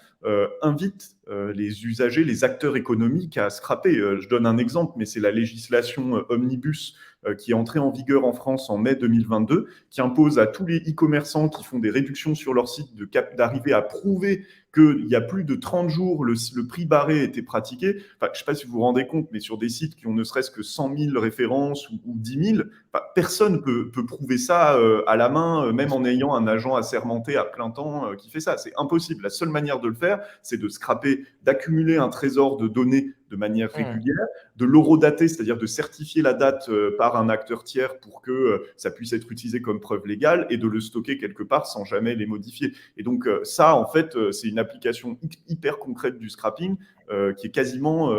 invitent les usagers, les acteurs économiques à scraper. Je donne un exemple, mais c'est la législation Omnibus qui est entrée en vigueur en France en mai 2022, qui impose à tous les e-commerçants qui font des réductions sur leur site d'arriver à prouver qu'il y a plus de 30 jours, le prix barré était pratiqué. Enfin, je ne sais pas si vous vous rendez compte, mais sur des sites qui ont ne serait-ce que 100 000 références ou 10 000, enfin, personne ne peut prouver ça à la main, même en ayant un agent assermenté à plein temps qui fait ça. C'est impossible. La seule manière de le faire, c'est de scraper, d'accumuler un trésor de données de manière Mmh. régulière, de l'horodater, c'est-à-dire de certifier la date par un acteur tiers pour que ça puisse être utilisé comme preuve légale et de le stocker quelque part sans jamais les modifier. Et donc ça, en fait, c'est une application hyper concrète du scrapping qui est quasiment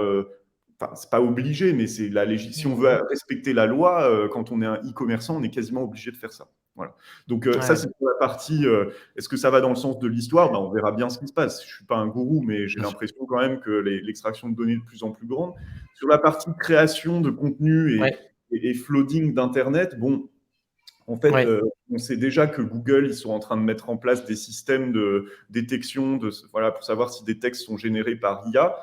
enfin, c'est pas obligé, mais c'est si on veut Mmh. respecter la loi, quand on est un e-commerçant, on est quasiment obligé de faire ça. Voilà. Donc ça, Ouais, c'est pour la partie. Est-ce que ça va dans le sens de l'histoire? Ben, on verra bien ce qui se passe. Je suis pas un gourou, mais j'ai bien sûr. l'impression quand même que l'extraction de données est de plus en plus grande. Sur la partie création de contenu Ouais, et flooding d'Internet, bon, en fait, ouais. on sait déjà que Google, ils sont en train de mettre en place des systèmes de détection voilà, pour savoir si des textes sont générés par IA.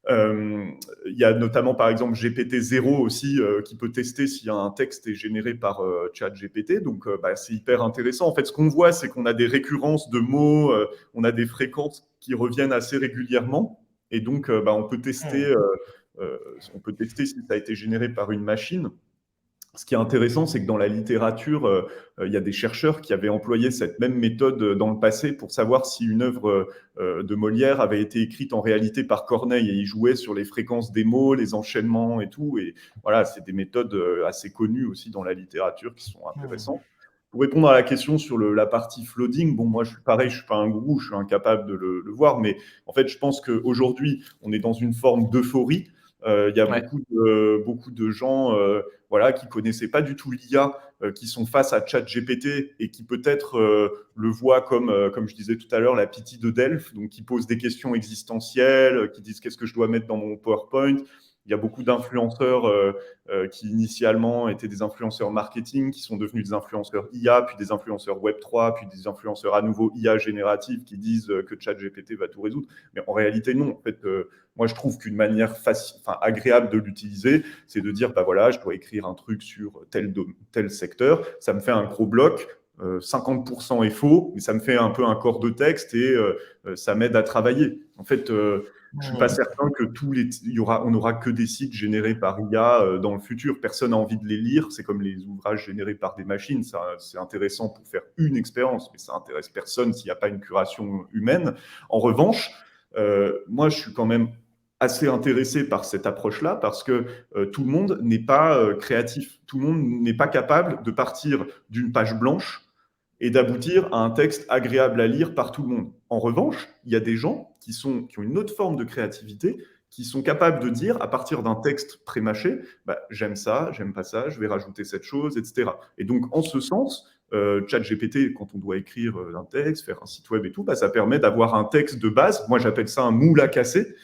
Il y a notamment, par exemple, GPT-0 aussi qui peut tester si un texte est généré par ChatGPT. Donc, bah, c'est hyper intéressant. En fait, ce qu'on voit, c'est qu'on a des récurrences de mots, on a des fréquences qui reviennent assez régulièrement. Et donc, bah, Mmh. on peut tester si ça a été généré par une machine. Ce qui est intéressant, c'est que dans la littérature, il y a des chercheurs qui avaient employé cette même méthode dans le passé pour savoir si une œuvre de Molière avait été écrite en réalité par Corneille. Et ils jouaient sur les fréquences des mots, les enchaînements et tout. Et voilà, c'est des méthodes assez connues aussi dans la littérature qui sont Mmh. intéressantes. Pour répondre à la question sur la partie flooding, bon, moi, je suis pareil, je suis pas un gourou, je suis incapable de le voir, mais en fait, je pense qu'aujourd'hui, on est dans une forme d'euphorie. Il y a Ouais. beaucoup de gens voilà, qui connaissaient pas du tout l'IA, qui sont face à ChatGPT et qui peut-être le voient comme je disais tout à l'heure, la pitié de Delphes, donc qui posent des questions existentielles, qui disent qu'est-ce que je dois mettre dans mon PowerPoint. Il y a beaucoup d'influenceurs qui initialement étaient des influenceurs marketing, qui sont devenus des influenceurs IA, puis des influenceurs Web3, puis des influenceurs à nouveau IA générative qui disent que ChatGPT va tout résoudre. Mais en réalité, non. En fait, moi, je trouve qu'une manière agréable de l'utiliser, c'est de dire, bah voilà, je dois écrire un truc sur tel secteur, ça me fait un gros bloc, 50% est faux, mais ça me fait un peu un corps de texte et ça m'aide à travailler. En fait, je suis pas Mmh. certain que on n'aura que des sites générés par IA dans le futur. Personne n'a envie de les lire. C'est comme les ouvrages générés par des machines. Ça, c'est intéressant pour faire une expérience, mais ça intéresse personne s'il n'y a pas une curation humaine. En revanche, moi, je suis quand même assez intéressé par cette approche-là parce que tout le monde n'est pas créatif. Tout le monde n'est pas capable de partir d'une page blanche et d'aboutir à un texte agréable à lire par tout le monde. En revanche, il y a des gens qui ont une autre forme de créativité, qui sont capables de dire, à partir d'un texte prémâché, bah, j'aime ça, j'aime pas ça, je vais rajouter cette chose, etc. Et donc, en ce sens, ChatGPT, quand on doit écrire un texte, faire un site web et tout, bah, ça permet d'avoir un texte de base. Moi, j'appelle ça un moule à casser.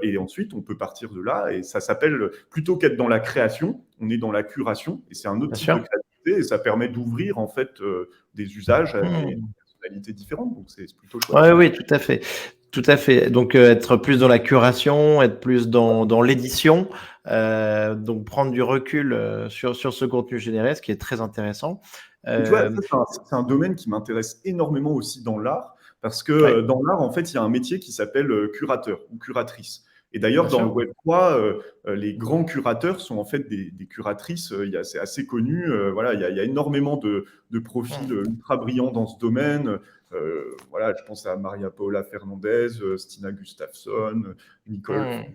Et ensuite, on peut partir de là. Et ça s'appelle, plutôt qu'être dans la création, on est dans la curation. Et c'est un autre Bien type de sûr. créativité. Et ça permet d'ouvrir, en fait, des usages à des Mmh. personnalités différentes. Donc, c'est plutôt chouette. Ouais, oui, tout à fait. Tout à fait. Donc, être plus dans la curation, être plus dans l'édition, donc prendre du recul sur ce contenu généré, ce qui est très intéressant. Et tu vois, ça, Euh, c'est un domaine qui m'intéresse énormément aussi dans l'art, parce que ouais, dans l'art, en fait, il y a un métier qui s'appelle curateur ou curatrice. Et d'ailleurs, bien dans le sûr. Web3, les grands curateurs sont en fait des curatrices. C'est assez connu. Voilà, il y a énormément de profils Mmh. ultra brillants dans ce domaine. Voilà, je pense à Maria Paula Fernandez, Stina Gustafsson, Mmh.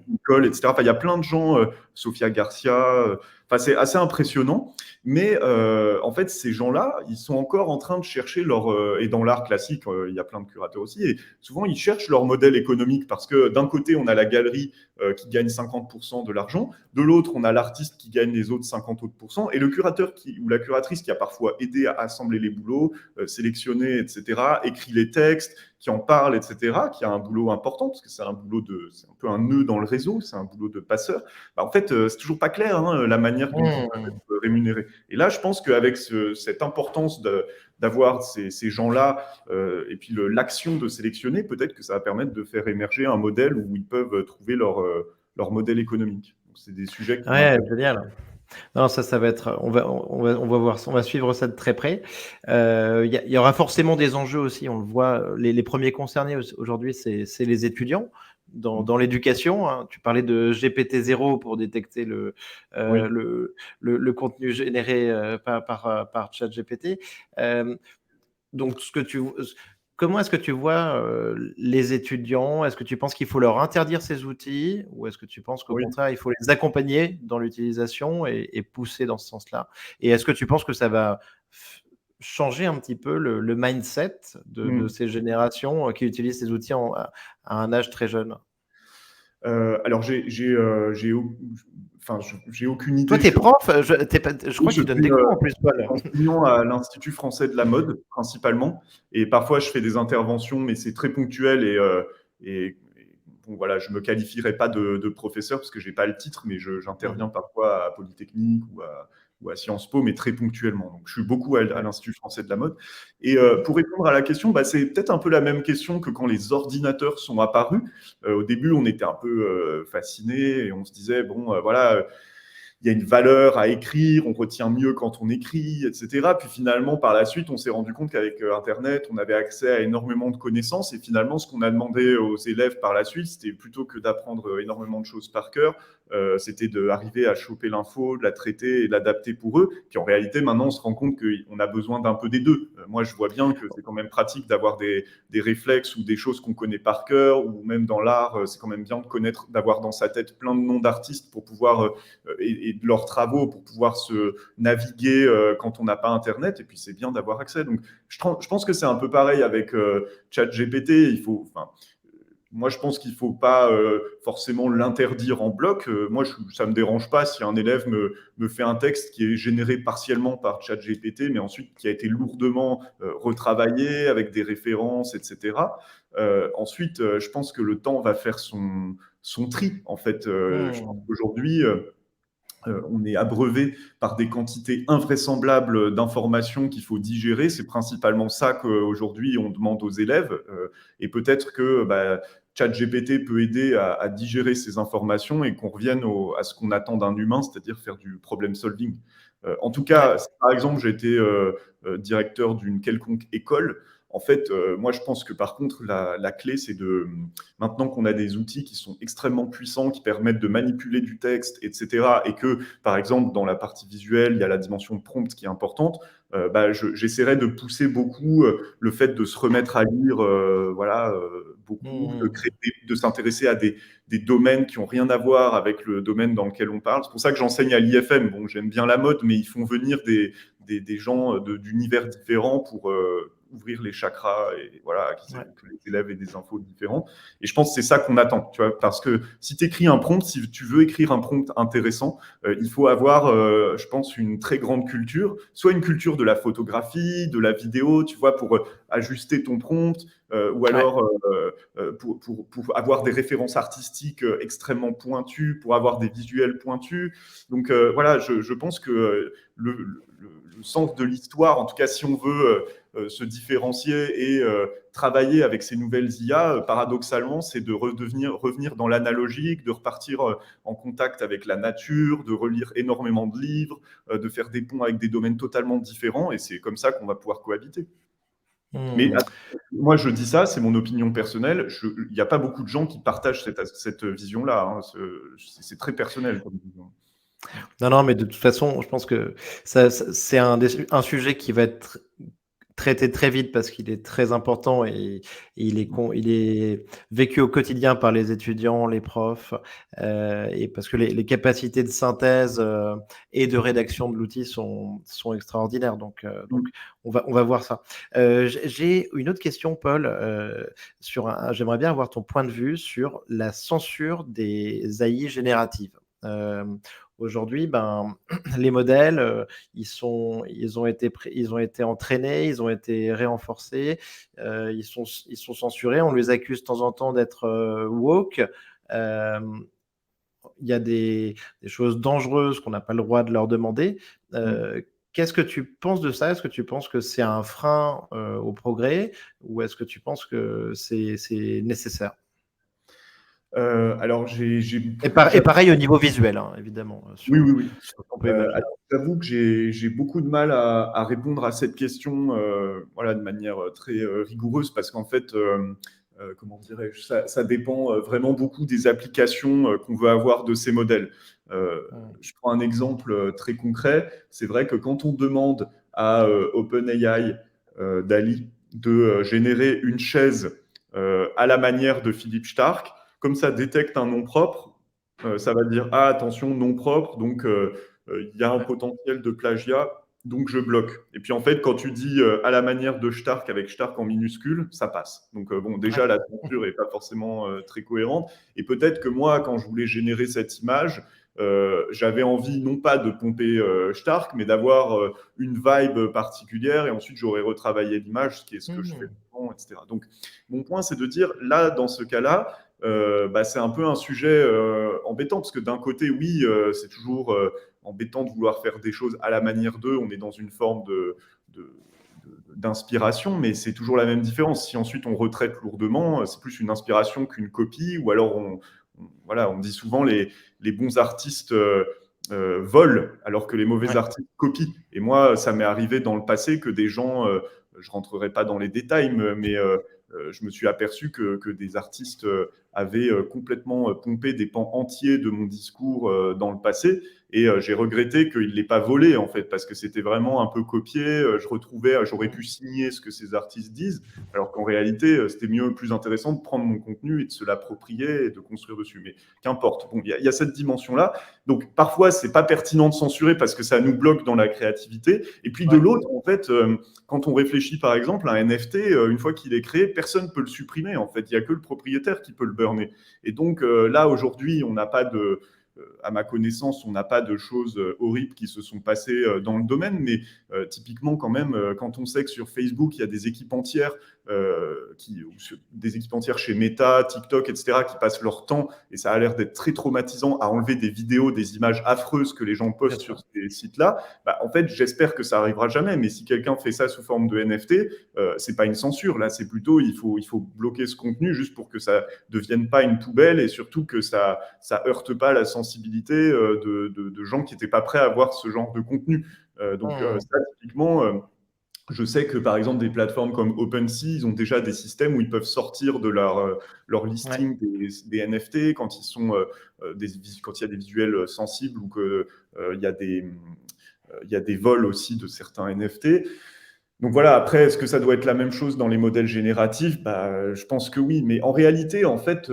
Nicole, etc. Enfin, il y a plein de gens, Sofia Garcia. Enfin, c'est assez impressionnant. Mais en fait, ces gens-là, ils sont encore en train de chercher leur... et dans l'art classique, il y a plein de curateurs aussi. Et souvent, ils cherchent leur modèle économique parce que d'un côté, on a la galerie qui gagne 50% de l'argent. De l'autre, on a l'artiste qui gagne les autres 50 autres pourcents. Et le curateur ou la curatrice qui a parfois aidé à assembler les boulots, sélectionner, etc., écrit les textes, qui en parle, etc., qui a un boulot important parce que c'est c'est un peu un nœud dans le réseau, c'est un boulot de passeur. Bah, en fait, c'est toujours pas clair hein, la manière dont ils peuvent Mmh. être rémunérés. Et là, je pense qu'avec cette importance d'avoir ces gens-là et puis l'action de sélectionner, peut-être que ça va permettre de faire émerger un modèle où ils peuvent trouver leur modèle économique. Donc, c'est des sujets qui Ouais, m'intéressent. génial. Non, ça va être, on va voir, on va suivre ça de très près. Il y aura forcément des enjeux aussi. On le voit, les premiers concernés aujourd'hui, c'est les étudiants dans l'éducation. Hein. Tu parlais de GPT-0 pour détecter Oui. le contenu généré par ChatGPT. Euh, donc, comment est-ce que tu vois les étudiants? Est-ce que tu penses qu'il faut leur interdire ces outils ou est-ce que tu penses qu'au Oui. contraire, il faut les accompagner dans l'utilisation et pousser dans ce sens-là? Et est-ce que tu penses que ça va changer un petit peu le mindset de Mm. ces générations qui utilisent ces outils à un âge très jeune? Alors, enfin, j'ai aucune Toi, idée. tu es prof, je Oui, crois que tu donnes des cours en plus, Paul. enseignant à l'Institut français de la mode, principalement. Et parfois, je fais des interventions, mais c'est très ponctuel. Et bon, voilà, je ne me qualifierais pas de professeur parce que je n'ai pas le titre, mais Mmh. j'interviens parfois à Polytechnique ou à Sciences Po, mais très ponctuellement. Donc, je suis beaucoup à Ouais. l'Institut français de la mode. Et Mmh. pour répondre à la question, bah, c'est peut-être un peu la même question que quand les ordinateurs sont apparus. Au début, on était un peu fascinés et on se disait, bon, voilà, il y a une valeur à écrire, on retient mieux quand on écrit, etc. Puis finalement, par la suite, on s'est rendu compte qu'avec Internet, on avait accès à énormément de connaissances. Et finalement, ce qu'on a demandé aux élèves par la suite, c'était plutôt que d'apprendre énormément de choses par cœur, c'était d'arriver à choper l'info, de la traiter et de l'adapter pour eux. Puis en réalité, maintenant, on se rend compte qu'on a besoin d'un peu des deux. Moi, je vois bien que c'est quand même pratique d'avoir des réflexes ou des choses qu'on connaît par cœur, ou même dans l'art, c'est quand même bien de connaître, d'avoir dans sa tête plein de noms d'artistes pour pouvoir et de leurs travaux pour pouvoir se naviguer quand on n'a pas Internet. Et puis, c'est bien d'avoir accès. Donc, je pense que c'est un peu pareil avec ChatGPT. Moi, je pense qu'il ne faut pas forcément l'interdire en bloc. Moi, ça ne me dérange pas si un élève me fait un texte qui est généré partiellement par ChatGPT, mais ensuite qui a été lourdement retravaillé avec des références, etc. Ensuite, je pense que le temps va faire son tri. En fait, je pense Mmh. qu'aujourd'hui, on est abreuvé par des quantités invraisemblables d'informations qu'il faut digérer. C'est principalement ça qu'aujourd'hui on demande aux élèves. Et peut-être que bah, ChatGPT peut aider à digérer ces informations et qu'on revienne à ce qu'on attend d'un humain, c'est-à-dire faire du problem solving. En tout Ouais. cas, si par exemple j'ai été directeur d'une quelconque école, En fait, moi, je pense que par contre, la clé, c'est maintenant qu'on a des outils qui sont extrêmement puissants, qui permettent de manipuler du texte, etc., et que, par exemple, dans la partie visuelle, il y a la dimension de prompt qui est importante, j'essaierai de pousser beaucoup le fait de se remettre à lire, beaucoup, de s'intéresser à des domaines qui n'ont rien à voir avec le domaine dans lequel on parle. C'est pour ça que j'enseigne à l'IFM. Bon, j'aime bien la mode, mais ils font venir des gens d'univers différents pour ouvrir les chakras et voilà, que les élèves aient des infos différentes. Et je pense que c'est ça qu'on attend, tu vois, parce que si tu écris un prompt, si tu veux écrire un prompt intéressant, il faut avoir, je pense, une très grande culture, soit une culture de la photographie, de la vidéo, tu vois, pour ajuster ton prompt, ou alors pour avoir des références artistiques extrêmement pointues, pour avoir des visuels pointus. Donc voilà, je pense que le sens de l'histoire, en tout cas si on veut se différencier et travailler avec ces nouvelles IA, paradoxalement, c'est de revenir dans l'analogique, de repartir en contact avec la nature, de relire énormément de livres, de faire des ponts avec des domaines totalement différents, et c'est comme ça qu'on va pouvoir cohabiter. Mais moi, je dis ça, c'est mon opinion personnelle. Il n'y a pas beaucoup de gens qui partagent cette vision-là. Hein. C'est très personnel comme vision. Non, mais de toute façon, je pense que c'est un sujet qui va être traité très vite parce qu'il est très important et il est vécu au quotidien par les étudiants, les profs, et parce que les capacités de synthèse et de rédaction de l'outil sont extraordinaires. Donc, on va voir ça. J'ai une autre question, Paul. J'aimerais bien avoir ton point de vue sur la censure des AI génératives. Aujourd'hui, les modèles, ils ont été entraînés, ils ont été renforcés, ils sont censurés. On les accuse de temps en temps d'être woke. Il y a des choses dangereuses qu'on n'a pas le droit de leur demander. Qu'est-ce que tu penses de ça? Est-ce que tu penses que c'est un frein au progrès, ou est-ce que tu penses que c'est nécessaire? Alors, Et pareil au niveau visuel, hein, évidemment, oui, oui, oui. sur ce qu'on peut imaginer. Alors, j'avoue que j'ai beaucoup de mal à répondre à cette question de manière très rigoureuse, parce qu'en fait, comment dirais-je, ça dépend vraiment beaucoup des applications qu'on veut avoir de ces modèles. Je prends un exemple très concret. C'est vrai que quand on demande à OpenAI, DALL-E, de générer une chaise à la manière de Philippe Stark, comme ça détecte un nom propre, ça va dire ah attention, nom propre, donc il y a un potentiel de plagiat, donc je bloque. Et puis en fait, quand tu dis à la manière de Stark avec Stark en minuscule, ça passe. Donc bon, déjà la censure n'est pas forcément très cohérente. Et peut-être que moi, quand je voulais générer cette image, j'avais envie non pas de pomper Stark, mais d'avoir une vibe particulière, et ensuite j'aurais retravaillé l'image, ce qui est ce que je fais souvent, etc. Donc mon point, c'est de dire là, dans ce cas-là, c'est un peu un sujet embêtant, parce que d'un côté, oui, c'est toujours embêtant de vouloir faire des choses à la manière d'eux. On est dans une forme d'inspiration, mais c'est toujours la même différence. Si ensuite on retraite lourdement, c'est plus une inspiration qu'une copie, ou alors on dit souvent les bons artistes volent, alors que les mauvais artistes copient. Et moi, ça m'est arrivé dans le passé que des gens, je rentrerai pas dans les détails, mais je me suis aperçu que des artistes avaient complètement pompé des pans entiers de mon discours dans le passé, et j'ai regretté qu'il ne l'ait pas volé, en fait, parce que c'était vraiment un peu copié. J'aurais pu signer ce que ces artistes disent, alors qu'en réalité, c'était plus intéressant de prendre mon contenu et de se l'approprier et de construire dessus. Mais qu'importe. Bon, il y a cette dimension-là. Donc, parfois, c'est pas pertinent de censurer parce que ça nous bloque dans la créativité. Et puis, de l'autre, en fait, quand on réfléchit, par exemple, à un NFT, une fois qu'il est créé, personne ne peut le supprimer. En fait, il n'y a que le propriétaire qui peut le burner. Et donc, là, aujourd'hui, on n'a pas de... à ma connaissance, on n'a pas de choses horribles qui se sont passées dans le domaine, mais typiquement, quand même, quand on sait que sur Facebook, il y a des équipes entières, des équipes entières chez Meta, TikTok, etc., qui passent leur temps, et ça a l'air d'être très traumatisant, à enlever des vidéos, des images affreuses que les gens postent sur ces sites-là, en fait, j'espère que ça arrivera jamais, mais si quelqu'un fait ça sous forme de NFT, c'est pas une censure, là, c'est plutôt, il faut bloquer ce contenu juste pour que ça devienne pas une poubelle, et surtout que ça heurte pas la sensibilité de gens qui n'étaient pas prêts à voir ce genre de contenu. Donc ça, typiquement, Je sais que, par exemple, des plateformes comme OpenSea, ils ont déjà des systèmes où ils peuvent sortir de leur Ouais, listing des NFT quand quand il y a des visuels sensibles ou qu'il y a il y a des vols aussi de certains NFT. Donc voilà, après, est-ce que ça doit être la même chose dans les modèles génératifs? Bah, je pense que oui, mais en réalité, en fait,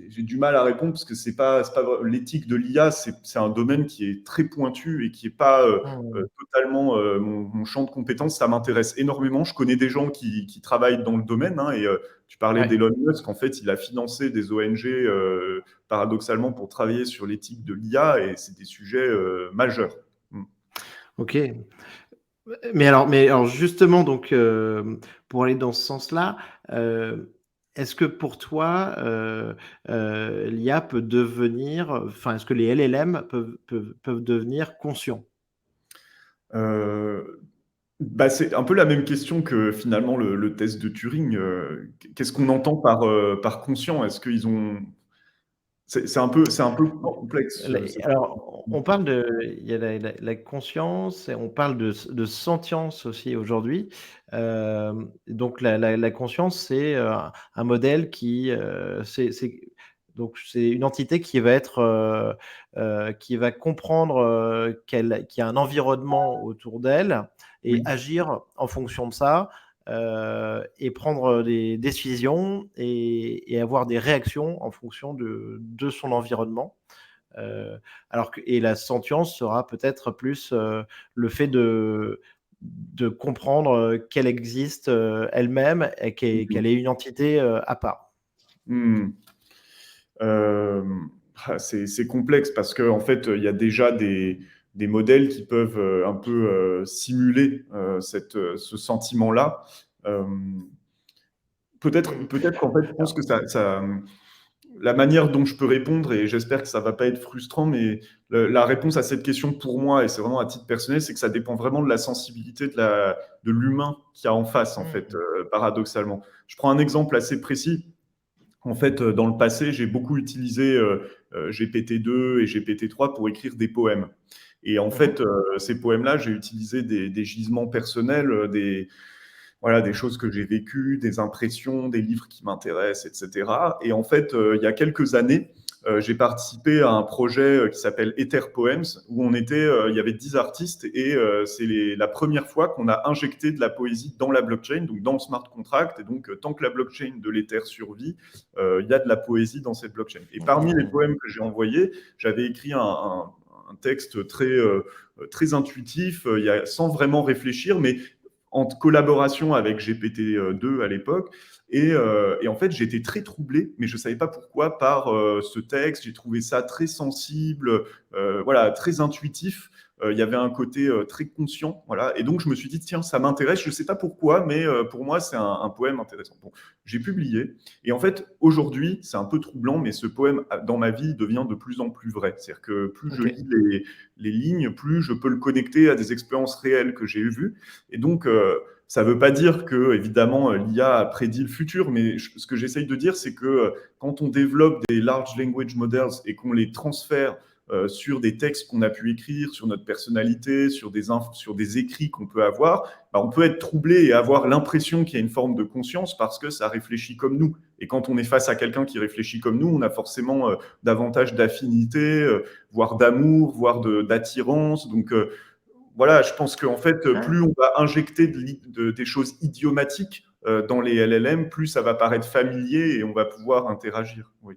j'ai du mal à répondre parce que c'est pas l'éthique de l'IA, c'est un domaine qui est très pointu et qui est pas mmh, totalement mon champ de compétences. Ça m'intéresse énormément. Je connais des gens qui travaillent dans le domaine, hein, et tu parlais ouais. d'Elon Musk. En fait, il a financé des ONG paradoxalement pour travailler sur l'éthique de l'IA et c'est des sujets majeurs. Mm. OK. Mais alors justement donc, pour aller dans ce sens-là, est-ce que pour toi, l'IA peut devenir, enfin, est-ce que les LLM peuvent devenir conscients? Euh, Bah, c'est un peu la même question que finalement le test de Turing. Qu'est-ce qu'on entend par conscient? Est-ce qu'ils ont... c'est un peu complexe. Les alors, on parle de il y a la conscience et on parle de sentience aussi aujourd'hui. Donc la conscience, c'est, un modèle qui, c'est une entité qui va être, qui va comprendre, qu'il y a un environnement autour d'elle et Oui. agir en fonction de ça, et prendre des décisions et avoir des réactions en fonction de son environnement. Heu, alors que et la sentience sera peut-être plus, le fait de comprendre, qu'elle existe, elle-même et Mhm. qu'elle est une entité, à part. Hmm. Euh, c'est complexe parce qu'en fait, il y a déjà des modèles qui peuvent un peu simuler ce sentiment-là. Euh, peut-être qu'en fait, je pense que la manière dont je peux répondre, et j'espère que ça va pas être frustrant, mais la réponse à cette question pour moi, et c'est vraiment à titre personnel, c'est que ça dépend vraiment de la sensibilité de l'humain qu'il y a en face, en fait, Mmh. paradoxalement. Je prends un exemple assez précis. En fait, dans le passé, j'ai beaucoup utilisé GPT-2 et GPT-3 pour écrire des poèmes. Et en Mmh mh. fait, ces poèmes-là, j'ai utilisé des gisements personnels, voilà, des choses que j'ai vécues, des impressions, des livres qui m'intéressent, etc. Et en fait, il y a quelques années, j'ai participé à un projet qui s'appelle Ether Poems, où il y avait 10 artistes, et c'est la première fois qu'on a injecté de la poésie dans la blockchain, donc dans le smart contract. Et donc, tant que la blockchain de l'Ether survit, il y a de la poésie dans cette blockchain. Et parmi les Mmh. poèmes que j'ai envoyés, j'avais écrit un texte très intuitif, sans vraiment réfléchir, mais en collaboration avec GPT-2 à l'époque. Et en fait, j'étais très troublé, mais je ne savais pas pourquoi, par ce texte. J'ai trouvé ça très sensible, voilà, très intuitif. Il y avait un côté très conscient, voilà. Et donc, je me suis dit, tiens, ça m'intéresse. Je ne sais pas pourquoi, mais pour moi, c'est un poème intéressant. Bon, j'ai publié. Et en fait, aujourd'hui, c'est un peu troublant, mais ce poème, dans ma vie, devient de plus en plus vrai. C'est-à-dire que plus je OK. lis les lignes, plus je peux le connecter à des expériences réelles que j'ai vues. Et donc, ça ne veut pas dire que, évidemment, l'IA a prédit le futur, mais ce que j'essaye de dire, c'est que quand on développe des large language models et qu'on les transfère sur des textes qu'on a pu écrire, sur notre personnalité, sur des écrits qu'on peut avoir, bah, on peut être troublé et avoir l'impression qu'il y a une forme de conscience parce que ça réfléchit comme nous. Et quand on est face à quelqu'un qui réfléchit comme nous, on a forcément davantage d'affinité, voire d'amour, voire d'attirance. Donc, voilà, je pense qu'en fait, Ouais. plus on va injecter des choses idiomatiques dans les LLM, plus ça va paraître familier et on va pouvoir interagir. Oui.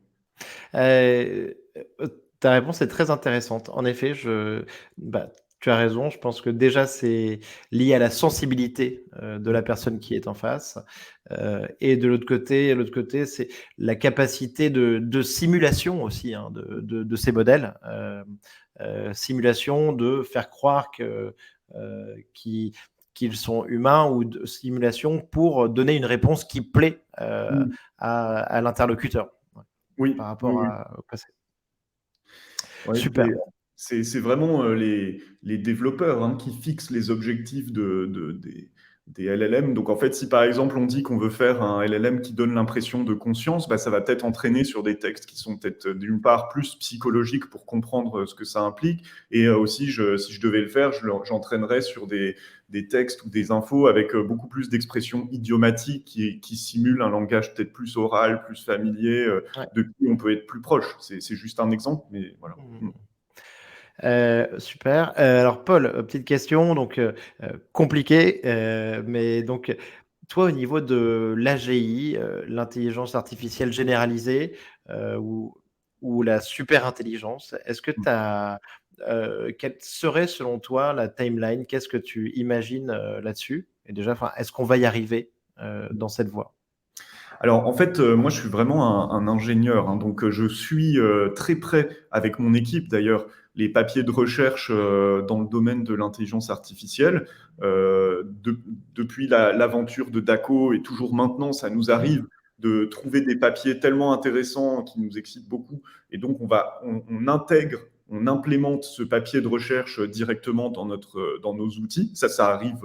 Ta réponse est très intéressante. En effet, bah, tu as raison, je pense que déjà c'est lié à la sensibilité, de la personne qui est en face, et de l'autre côté, c'est la capacité de simulation aussi, hein, de ces modèles, simulation de faire croire qu'ils sont humains ou de simulation pour donner une réponse qui plaît, Mm. à l'interlocuteur. Ouais, par Oui, oui, rapport oui. au passé. Ouais, Super. c'est vraiment les développeurs, hein, qui fixent les objectifs des LLM. Donc, en fait, si par exemple on dit qu'on veut faire un LLM qui donne l'impression de conscience, ça va peut-être entraîner sur des textes qui sont peut-être d'une part plus psychologiques pour comprendre ce que ça implique. Et aussi, si je devais le faire, j'entraînerais sur des textes ou des infos avec beaucoup plus d'expressions idiomatiques qui simulent un langage peut-être plus oral, plus familier, Ouais. de qui on peut être plus proche. C'est juste un exemple, mais voilà. Mmh. Super. Alors Paul, petite question donc compliquée, mais donc toi au niveau de l'AGI, l'intelligence artificielle généralisée, ou la super intelligence, est-ce que tu as quelle serait selon toi la timeline? Qu'est-ce que tu imagines, là-dessus? Et déjà, enfin, est-ce qu'on va y arriver, dans cette voie? Alors, en fait, moi, je suis vraiment un ingénieur, hein, donc je suis très près avec mon équipe, d'ailleurs, les papiers de recherche dans le domaine de l'intelligence artificielle. Depuis l'aventure de DACO et toujours maintenant, ça nous arrive de trouver des papiers tellement intéressants qui nous excitent beaucoup. Et donc, on intègre, on implémente ce papier de recherche directement dans nos outils. Ça arrive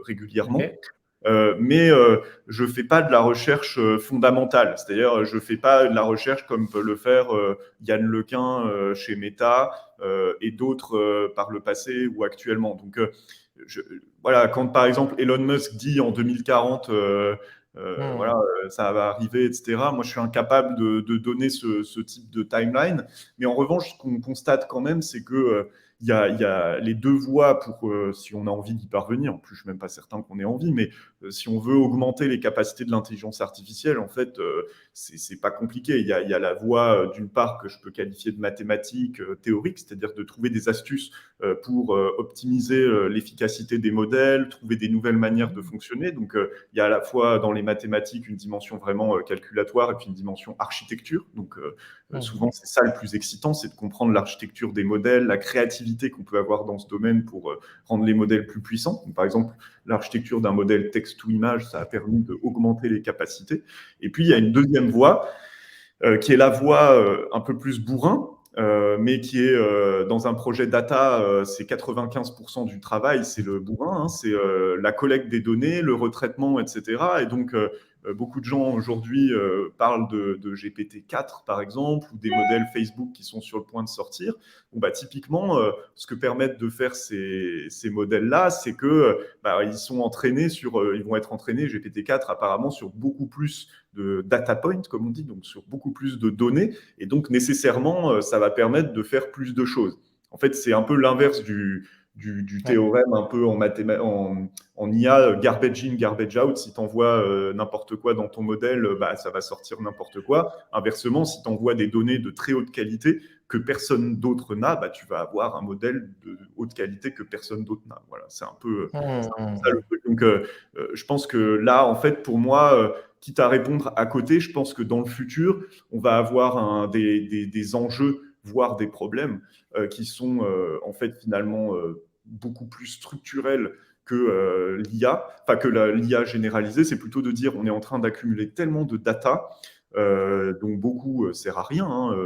régulièrement. OK. Mais je ne fais pas de la recherche fondamentale. C'est-à-dire, je ne fais pas de la recherche comme peut le faire Yann Lequin chez Meta et d'autres par le passé ou actuellement. Donc, voilà, quand par exemple Elon Musk dit en 2040, Mmh. voilà, ça va arriver, etc., moi je suis incapable de donner ce type de timeline. Mais en revanche, ce qu'on constate quand même, c'est que il y a les deux voies pour, si on a envie d'y parvenir. En plus, je ne suis même pas certain qu'on ait envie, mais si on veut augmenter les capacités de l'intelligence artificielle, en fait, c'est pas compliqué. Il y a la voie, d'une part, que je peux qualifier de mathématique théorique, c'est-à-dire de trouver des astuces pour optimiser l'efficacité des modèles, trouver des nouvelles manières de fonctionner. Donc, il y a à la fois dans les mathématiques une dimension vraiment calculatoire et puis une dimension architecture. Donc, Mmh. souvent, c'est ça le plus excitant, c'est de comprendre l'architecture des modèles, la créativité qu'on peut avoir dans ce domaine pour rendre les modèles plus puissants. Donc, par exemple, l'architecture d'un modèle texte-to-image, ça a permis d'augmenter les capacités. Et puis, il y a Ouais. une deuxième voie, qui est la voie un peu plus bourrin, mais qui est dans un projet data, c'est 95% du travail, c'est le bourrin, hein, c'est la collecte des données, le retraitement, etc. Et donc, beaucoup de gens aujourd'hui parlent de GPT-4, par exemple, ou des modèles Facebook qui sont sur le point de sortir. Bon, typiquement, ce que permettent de faire ces modèles-là, c'est que ils sont entraînés ils vont être entraînés, GPT-4, apparemment, sur beaucoup plus de data points, comme on dit, donc sur beaucoup plus de données. Et donc, nécessairement, ça va permettre de faire plus de choses. En fait, c'est un peu l'inverse du Ouais. théorème un peu en IA, garbage in, garbage out. Si tu envoies n'importe quoi dans ton modèle, ça va sortir n'importe quoi. Inversement, si tu envoies des données de très haute qualité que personne d'autre n'a, tu vas avoir un modèle de haute qualité que personne d'autre n'a. Voilà, c'est un peu ça le Mmh. truc. Donc, je pense que là, en fait, pour moi, quitte à répondre à côté, je pense que dans le futur, on va avoir des enjeux, voire des problèmes qui sont en fait finalement beaucoup plus structurels que l'IA, enfin que l'IA généralisée. C'est plutôt de dire on est en train d'accumuler tellement de data, dont beaucoup sert à rien, hein,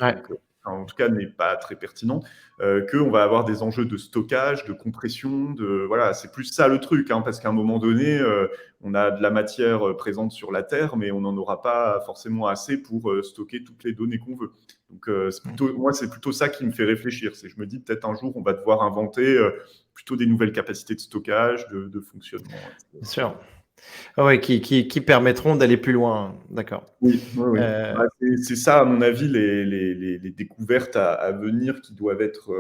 Ouais. donc en tout cas n'est pas très pertinent, qu'on va avoir des enjeux de stockage, de compression, voilà, c'est plus ça le truc, hein, parce qu'à un moment donné, on a de la matière présente sur la Terre, mais on n'en aura pas forcément assez pour stocker toutes les données qu'on veut. Donc, moi, c'est plutôt ça qui me fait réfléchir. Je me dis peut-être un jour, on va devoir inventer plutôt des nouvelles capacités de stockage, de fonctionnement, etc. Bien sûr. Ah ouais, qui permettront d'aller plus loin. D'accord. Oui, oui, oui. Heu, C'est ça, à mon avis, les découvertes à venir qui doivent être,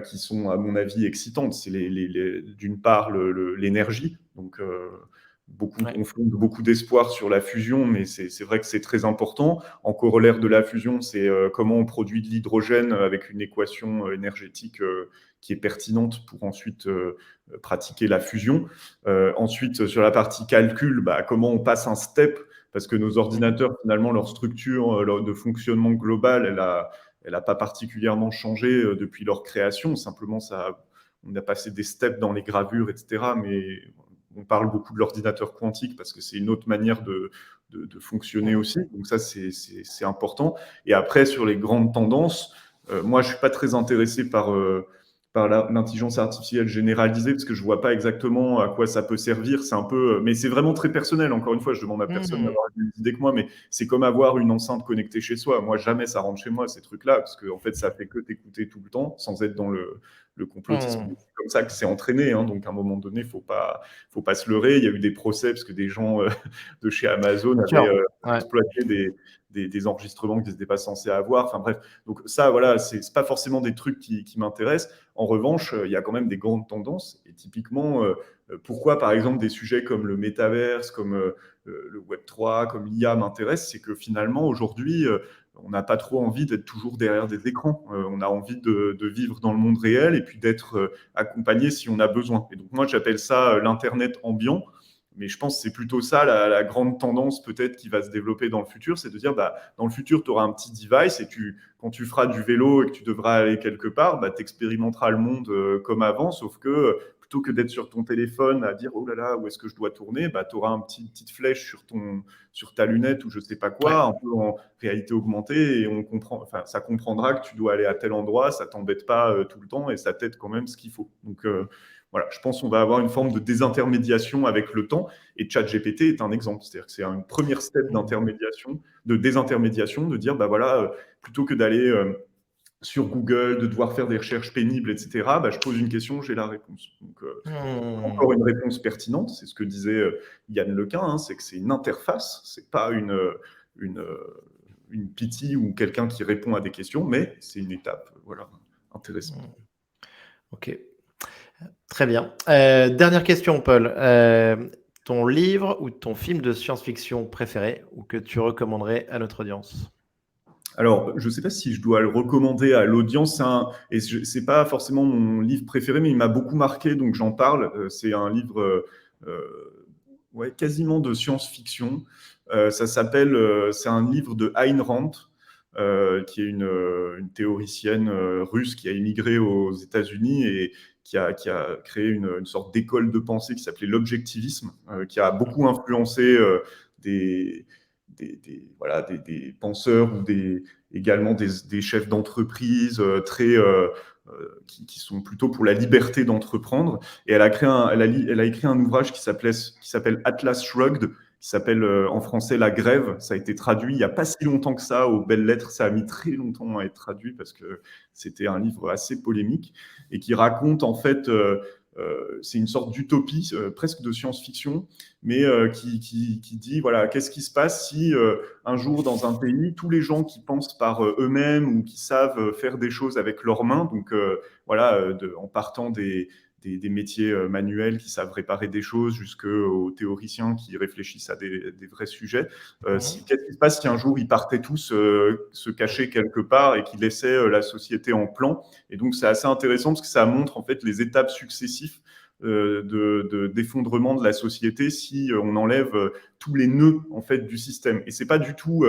qui sont, à mon avis, excitantes. C'est d'une part, l'énergie. Donc, ouais. on fonde beaucoup d'espoir sur la fusion, mais c'est vrai que c'est très important. En corollaire de la fusion, c'est comment on produit de l'hydrogène avec une équation énergétique qui est pertinente pour ensuite pratiquer la fusion. Ensuite, sur la partie calcul, comment on passe un step parce que nos Mmh. ordinateurs, finalement, leur structure de fonctionnement global, elle a pas particulièrement changé depuis leur création. Simplement, on a passé des steps dans les gravures, etc. Mais on parle beaucoup de l'ordinateur quantique parce que c'est une autre manière de fonctionner Mmh. aussi. Donc ça, c'est important. Et après, sur les grandes tendances, moi, je suis pas très intéressé par l'intelligence artificielle généralisée, parce que je vois pas exactement à quoi ça peut servir. C'est un peu, mais c'est vraiment très personnel. Encore une fois, je demande à personne Mmh. d'avoir une idée que moi, mais c'est comme avoir une enceinte connectée chez soi. Moi, jamais ça rentre chez moi, ces trucs-là, parce que en fait, ça fait que t'écouter tout le temps, sans être dans le complotisme. Mmh. C'est comme ça que c'est entraîné, hein. Donc, à un moment donné, faut pas se leurrer. Il y a eu des procès parce que des gens de chez Amazon Bien avaient sûr. Ouais. exploité des enregistrements qu'ils n'étaient pas censés avoir. Enfin bref, donc ça, voilà, c'est pas forcément des trucs qui m'intéressent. En revanche, il y a quand même des grandes tendances. Et typiquement, pourquoi, par exemple, des sujets comme le métaverse, comme le Web3, comme l'IA m'intéressent, c'est que finalement, aujourd'hui, on n'a pas trop envie d'être toujours derrière des écrans. On a envie de vivre dans le monde réel et puis d'être accompagné si on a besoin. Et donc, moi, j'appelle ça l'Internet ambiant. Mais je pense que c'est plutôt ça la grande tendance peut-être qui va se développer dans le futur, c'est de dire, bah, dans le futur, tu auras un petit device et quand tu feras du vélo et que tu devras aller quelque part, bah, tu expérimenteras le monde comme avant, sauf que plutôt que d'être sur ton téléphone à dire, oh là là, où est-ce que je dois tourner, bah, tu auras une petite flèche sur ta lunette ou je sais pas Ouais. quoi, un peu en réalité augmentée, et ça comprendra que tu dois aller à tel endroit, ça t'embête pas tout le temps et ça t'aide quand même ce qu'il faut. Donc, voilà, je pense qu'on va avoir une forme de désintermédiation avec le temps, et ChatGPT est un exemple. C'est-à-dire que c'est une première step Mmh. de désintermédiation, de dire, bah voilà, plutôt que d'aller sur Google, de devoir faire des recherches pénibles, etc., bah, je pose une question, j'ai la réponse. Donc, Mmh. encore une réponse pertinente, c'est ce que disait Yann Lequin, hein, c'est que c'est une interface, c'est pas une, une pitié ou quelqu'un qui répond à des questions, mais c'est une étape, voilà, intéressante. Mmh. OK. Très bien. Dernière question, Paul. Ton livre ou ton film de science-fiction préféré ou que tu recommanderais à notre audience? Alors, je ne sais pas si je dois le recommander à l'audience, et ce n'est pas forcément mon livre préféré, mais il m'a beaucoup marqué, donc j'en parle. C'est un livre ouais, quasiment de science-fiction. C'est un livre de Ayn Rand, qui est une théoricienne russe qui a immigré aux États-Unis et qui a créé une sorte d'école de pensée qui s'appelait l'objectivisme, qui a beaucoup influencé des, voilà, des penseurs ou également des chefs d'entreprise qui sont plutôt pour la liberté d'entreprendre. Et elle a écrit un ouvrage qui s'appelle Atlas Shrugged, qui s'appelle en français La Grève. Ça a été traduit il n'y a pas si longtemps que ça aux Belles Lettres. Ça a mis très longtemps à être traduit parce que c'était un livre assez polémique et qui raconte en fait, c'est une sorte d'utopie, presque de science-fiction, mais qui dit, voilà, qu'est-ce qui se passe si un jour dans un pays, tous les gens qui pensent par eux-mêmes ou qui savent faire des choses avec leurs mains, donc voilà, en partant des métiers manuels qui savent réparer des choses jusqu'aux théoriciens qui réfléchissent à des vrais sujets. Mmh. Qu'est-ce qui se passe si un jour ils partaient tous se cacher quelque part et qu'ils laissaient la société en plan? Et donc c'est assez intéressant parce que ça montre en fait les étapes successives d'effondrement de la société si on enlève tous les nœuds en fait du système. Et c'est pas du tout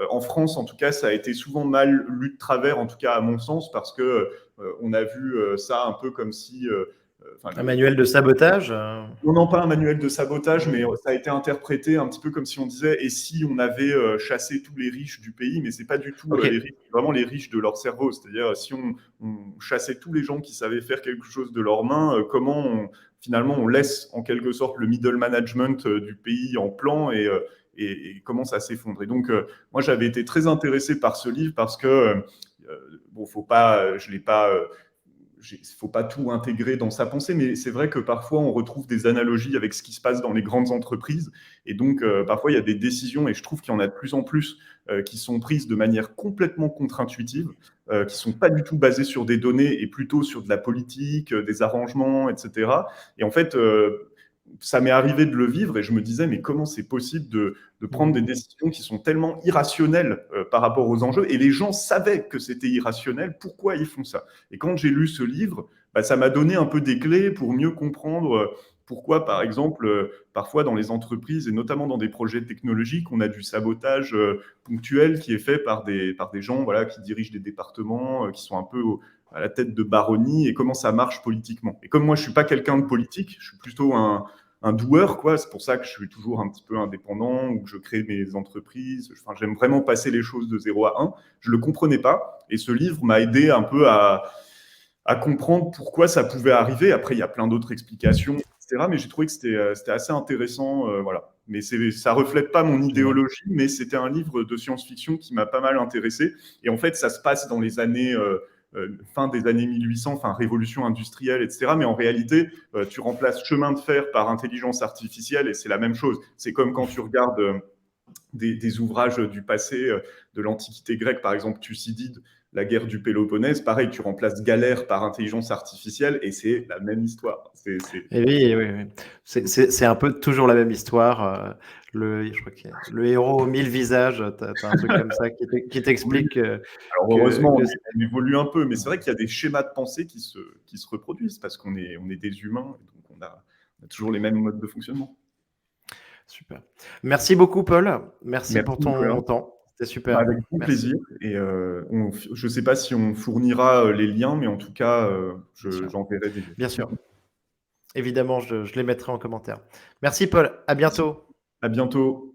en France, en tout cas, ça a été souvent mal lu de travers, en tout cas à mon sens, parce que on a vu ça un peu comme si Un manuel de sabotage? non, non, pas un manuel de sabotage, mais ça a été interprété un petit peu comme si on disait et si on avait chassé tous les riches du pays, mais c'est pas du tout les OK. riches, vraiment les riches de leur cerveau. C'est-à-dire si on chassait tous les gens qui savaient faire quelque chose de leurs mains, finalement on laisse en quelque sorte le middle management du pays en plan et comment ça s'effondre. Et donc moi j'avais été très intéressé par ce livre parce que bon, je l'ai pas il ne faut pas tout intégrer dans sa pensée, mais c'est vrai que parfois on retrouve des analogies avec ce qui se passe dans les grandes entreprises. Et donc, parfois, il y a des décisions, et je trouve qu'il y en a de plus en plus, qui sont prises de manière complètement contre-intuitive, qui ne sont pas du tout basées sur des données et plutôt sur de la politique, des arrangements, etc. Et en fait, ça m'est arrivé de le vivre et je me disais, mais comment c'est possible de prendre des Mmh. décisions qui sont tellement irrationnelles par rapport aux enjeux, et les gens savaient que c'était irrationnel, pourquoi ils font ça? Et quand j'ai lu ce livre, bah, ça m'a donné un peu des clés pour mieux comprendre pourquoi, par exemple, parfois dans les entreprises, et notamment dans des projets technologiques, on a du sabotage ponctuel qui est fait par des gens, voilà, qui dirigent des départements, qui sont un peu à la tête de baronnie, et comment ça marche politiquement. Et comme moi, je ne suis pas quelqu'un de politique, je suis plutôt un doueur, quoi. C'est pour ça que je suis toujours un petit peu indépendant ou que je crée mes entreprises. Enfin, j'aime vraiment passer les choses de 0 à 1. Je ne le comprenais pas. Et ce livre m'a aidé un peu à comprendre pourquoi ça pouvait arriver. Après, il y a plein d'autres explications, etc. Mais j'ai trouvé que c'était assez intéressant. Voilà. Mais ça reflète pas mon Génial. idéologie, mais c'était un livre de science-fiction qui m'a pas mal intéressé. Et en fait, ça se passe dans les années fin des années 1800, enfin révolution industrielle, etc. Mais en réalité, tu remplaces chemin de fer par intelligence artificielle et c'est la même chose. C'est comme quand tu regardes des ouvrages du passé, de l'Antiquité grecque, par exemple Thucydide, la guerre du Péloponnèse, pareil, tu remplaces galère par intelligence artificielle et c'est la même histoire. Et oui, oui, oui. C'est un peu toujours la même histoire. Je crois que le héros aux 1000 visages, tu as un truc comme ça qui Oui, t'explique alors que, heureusement, que on évolue un peu, mais c'est vrai qu'il y a des schémas de pensée qui se reproduisent parce on est des humains, et donc on a toujours les mêmes modes de fonctionnement. super. Merci beaucoup, Paul. Merci Merci pour Nicolas. ton temps. C'était Bah, super. avec grand Merci. plaisir. Et je ne sais pas si on fournira les liens, mais en tout cas, Bien sûr. j'enverrai des liens. Bien sûr. Évidemment, je les mettrai en commentaire. Merci, Paul. À Merci. bientôt. À bientôt.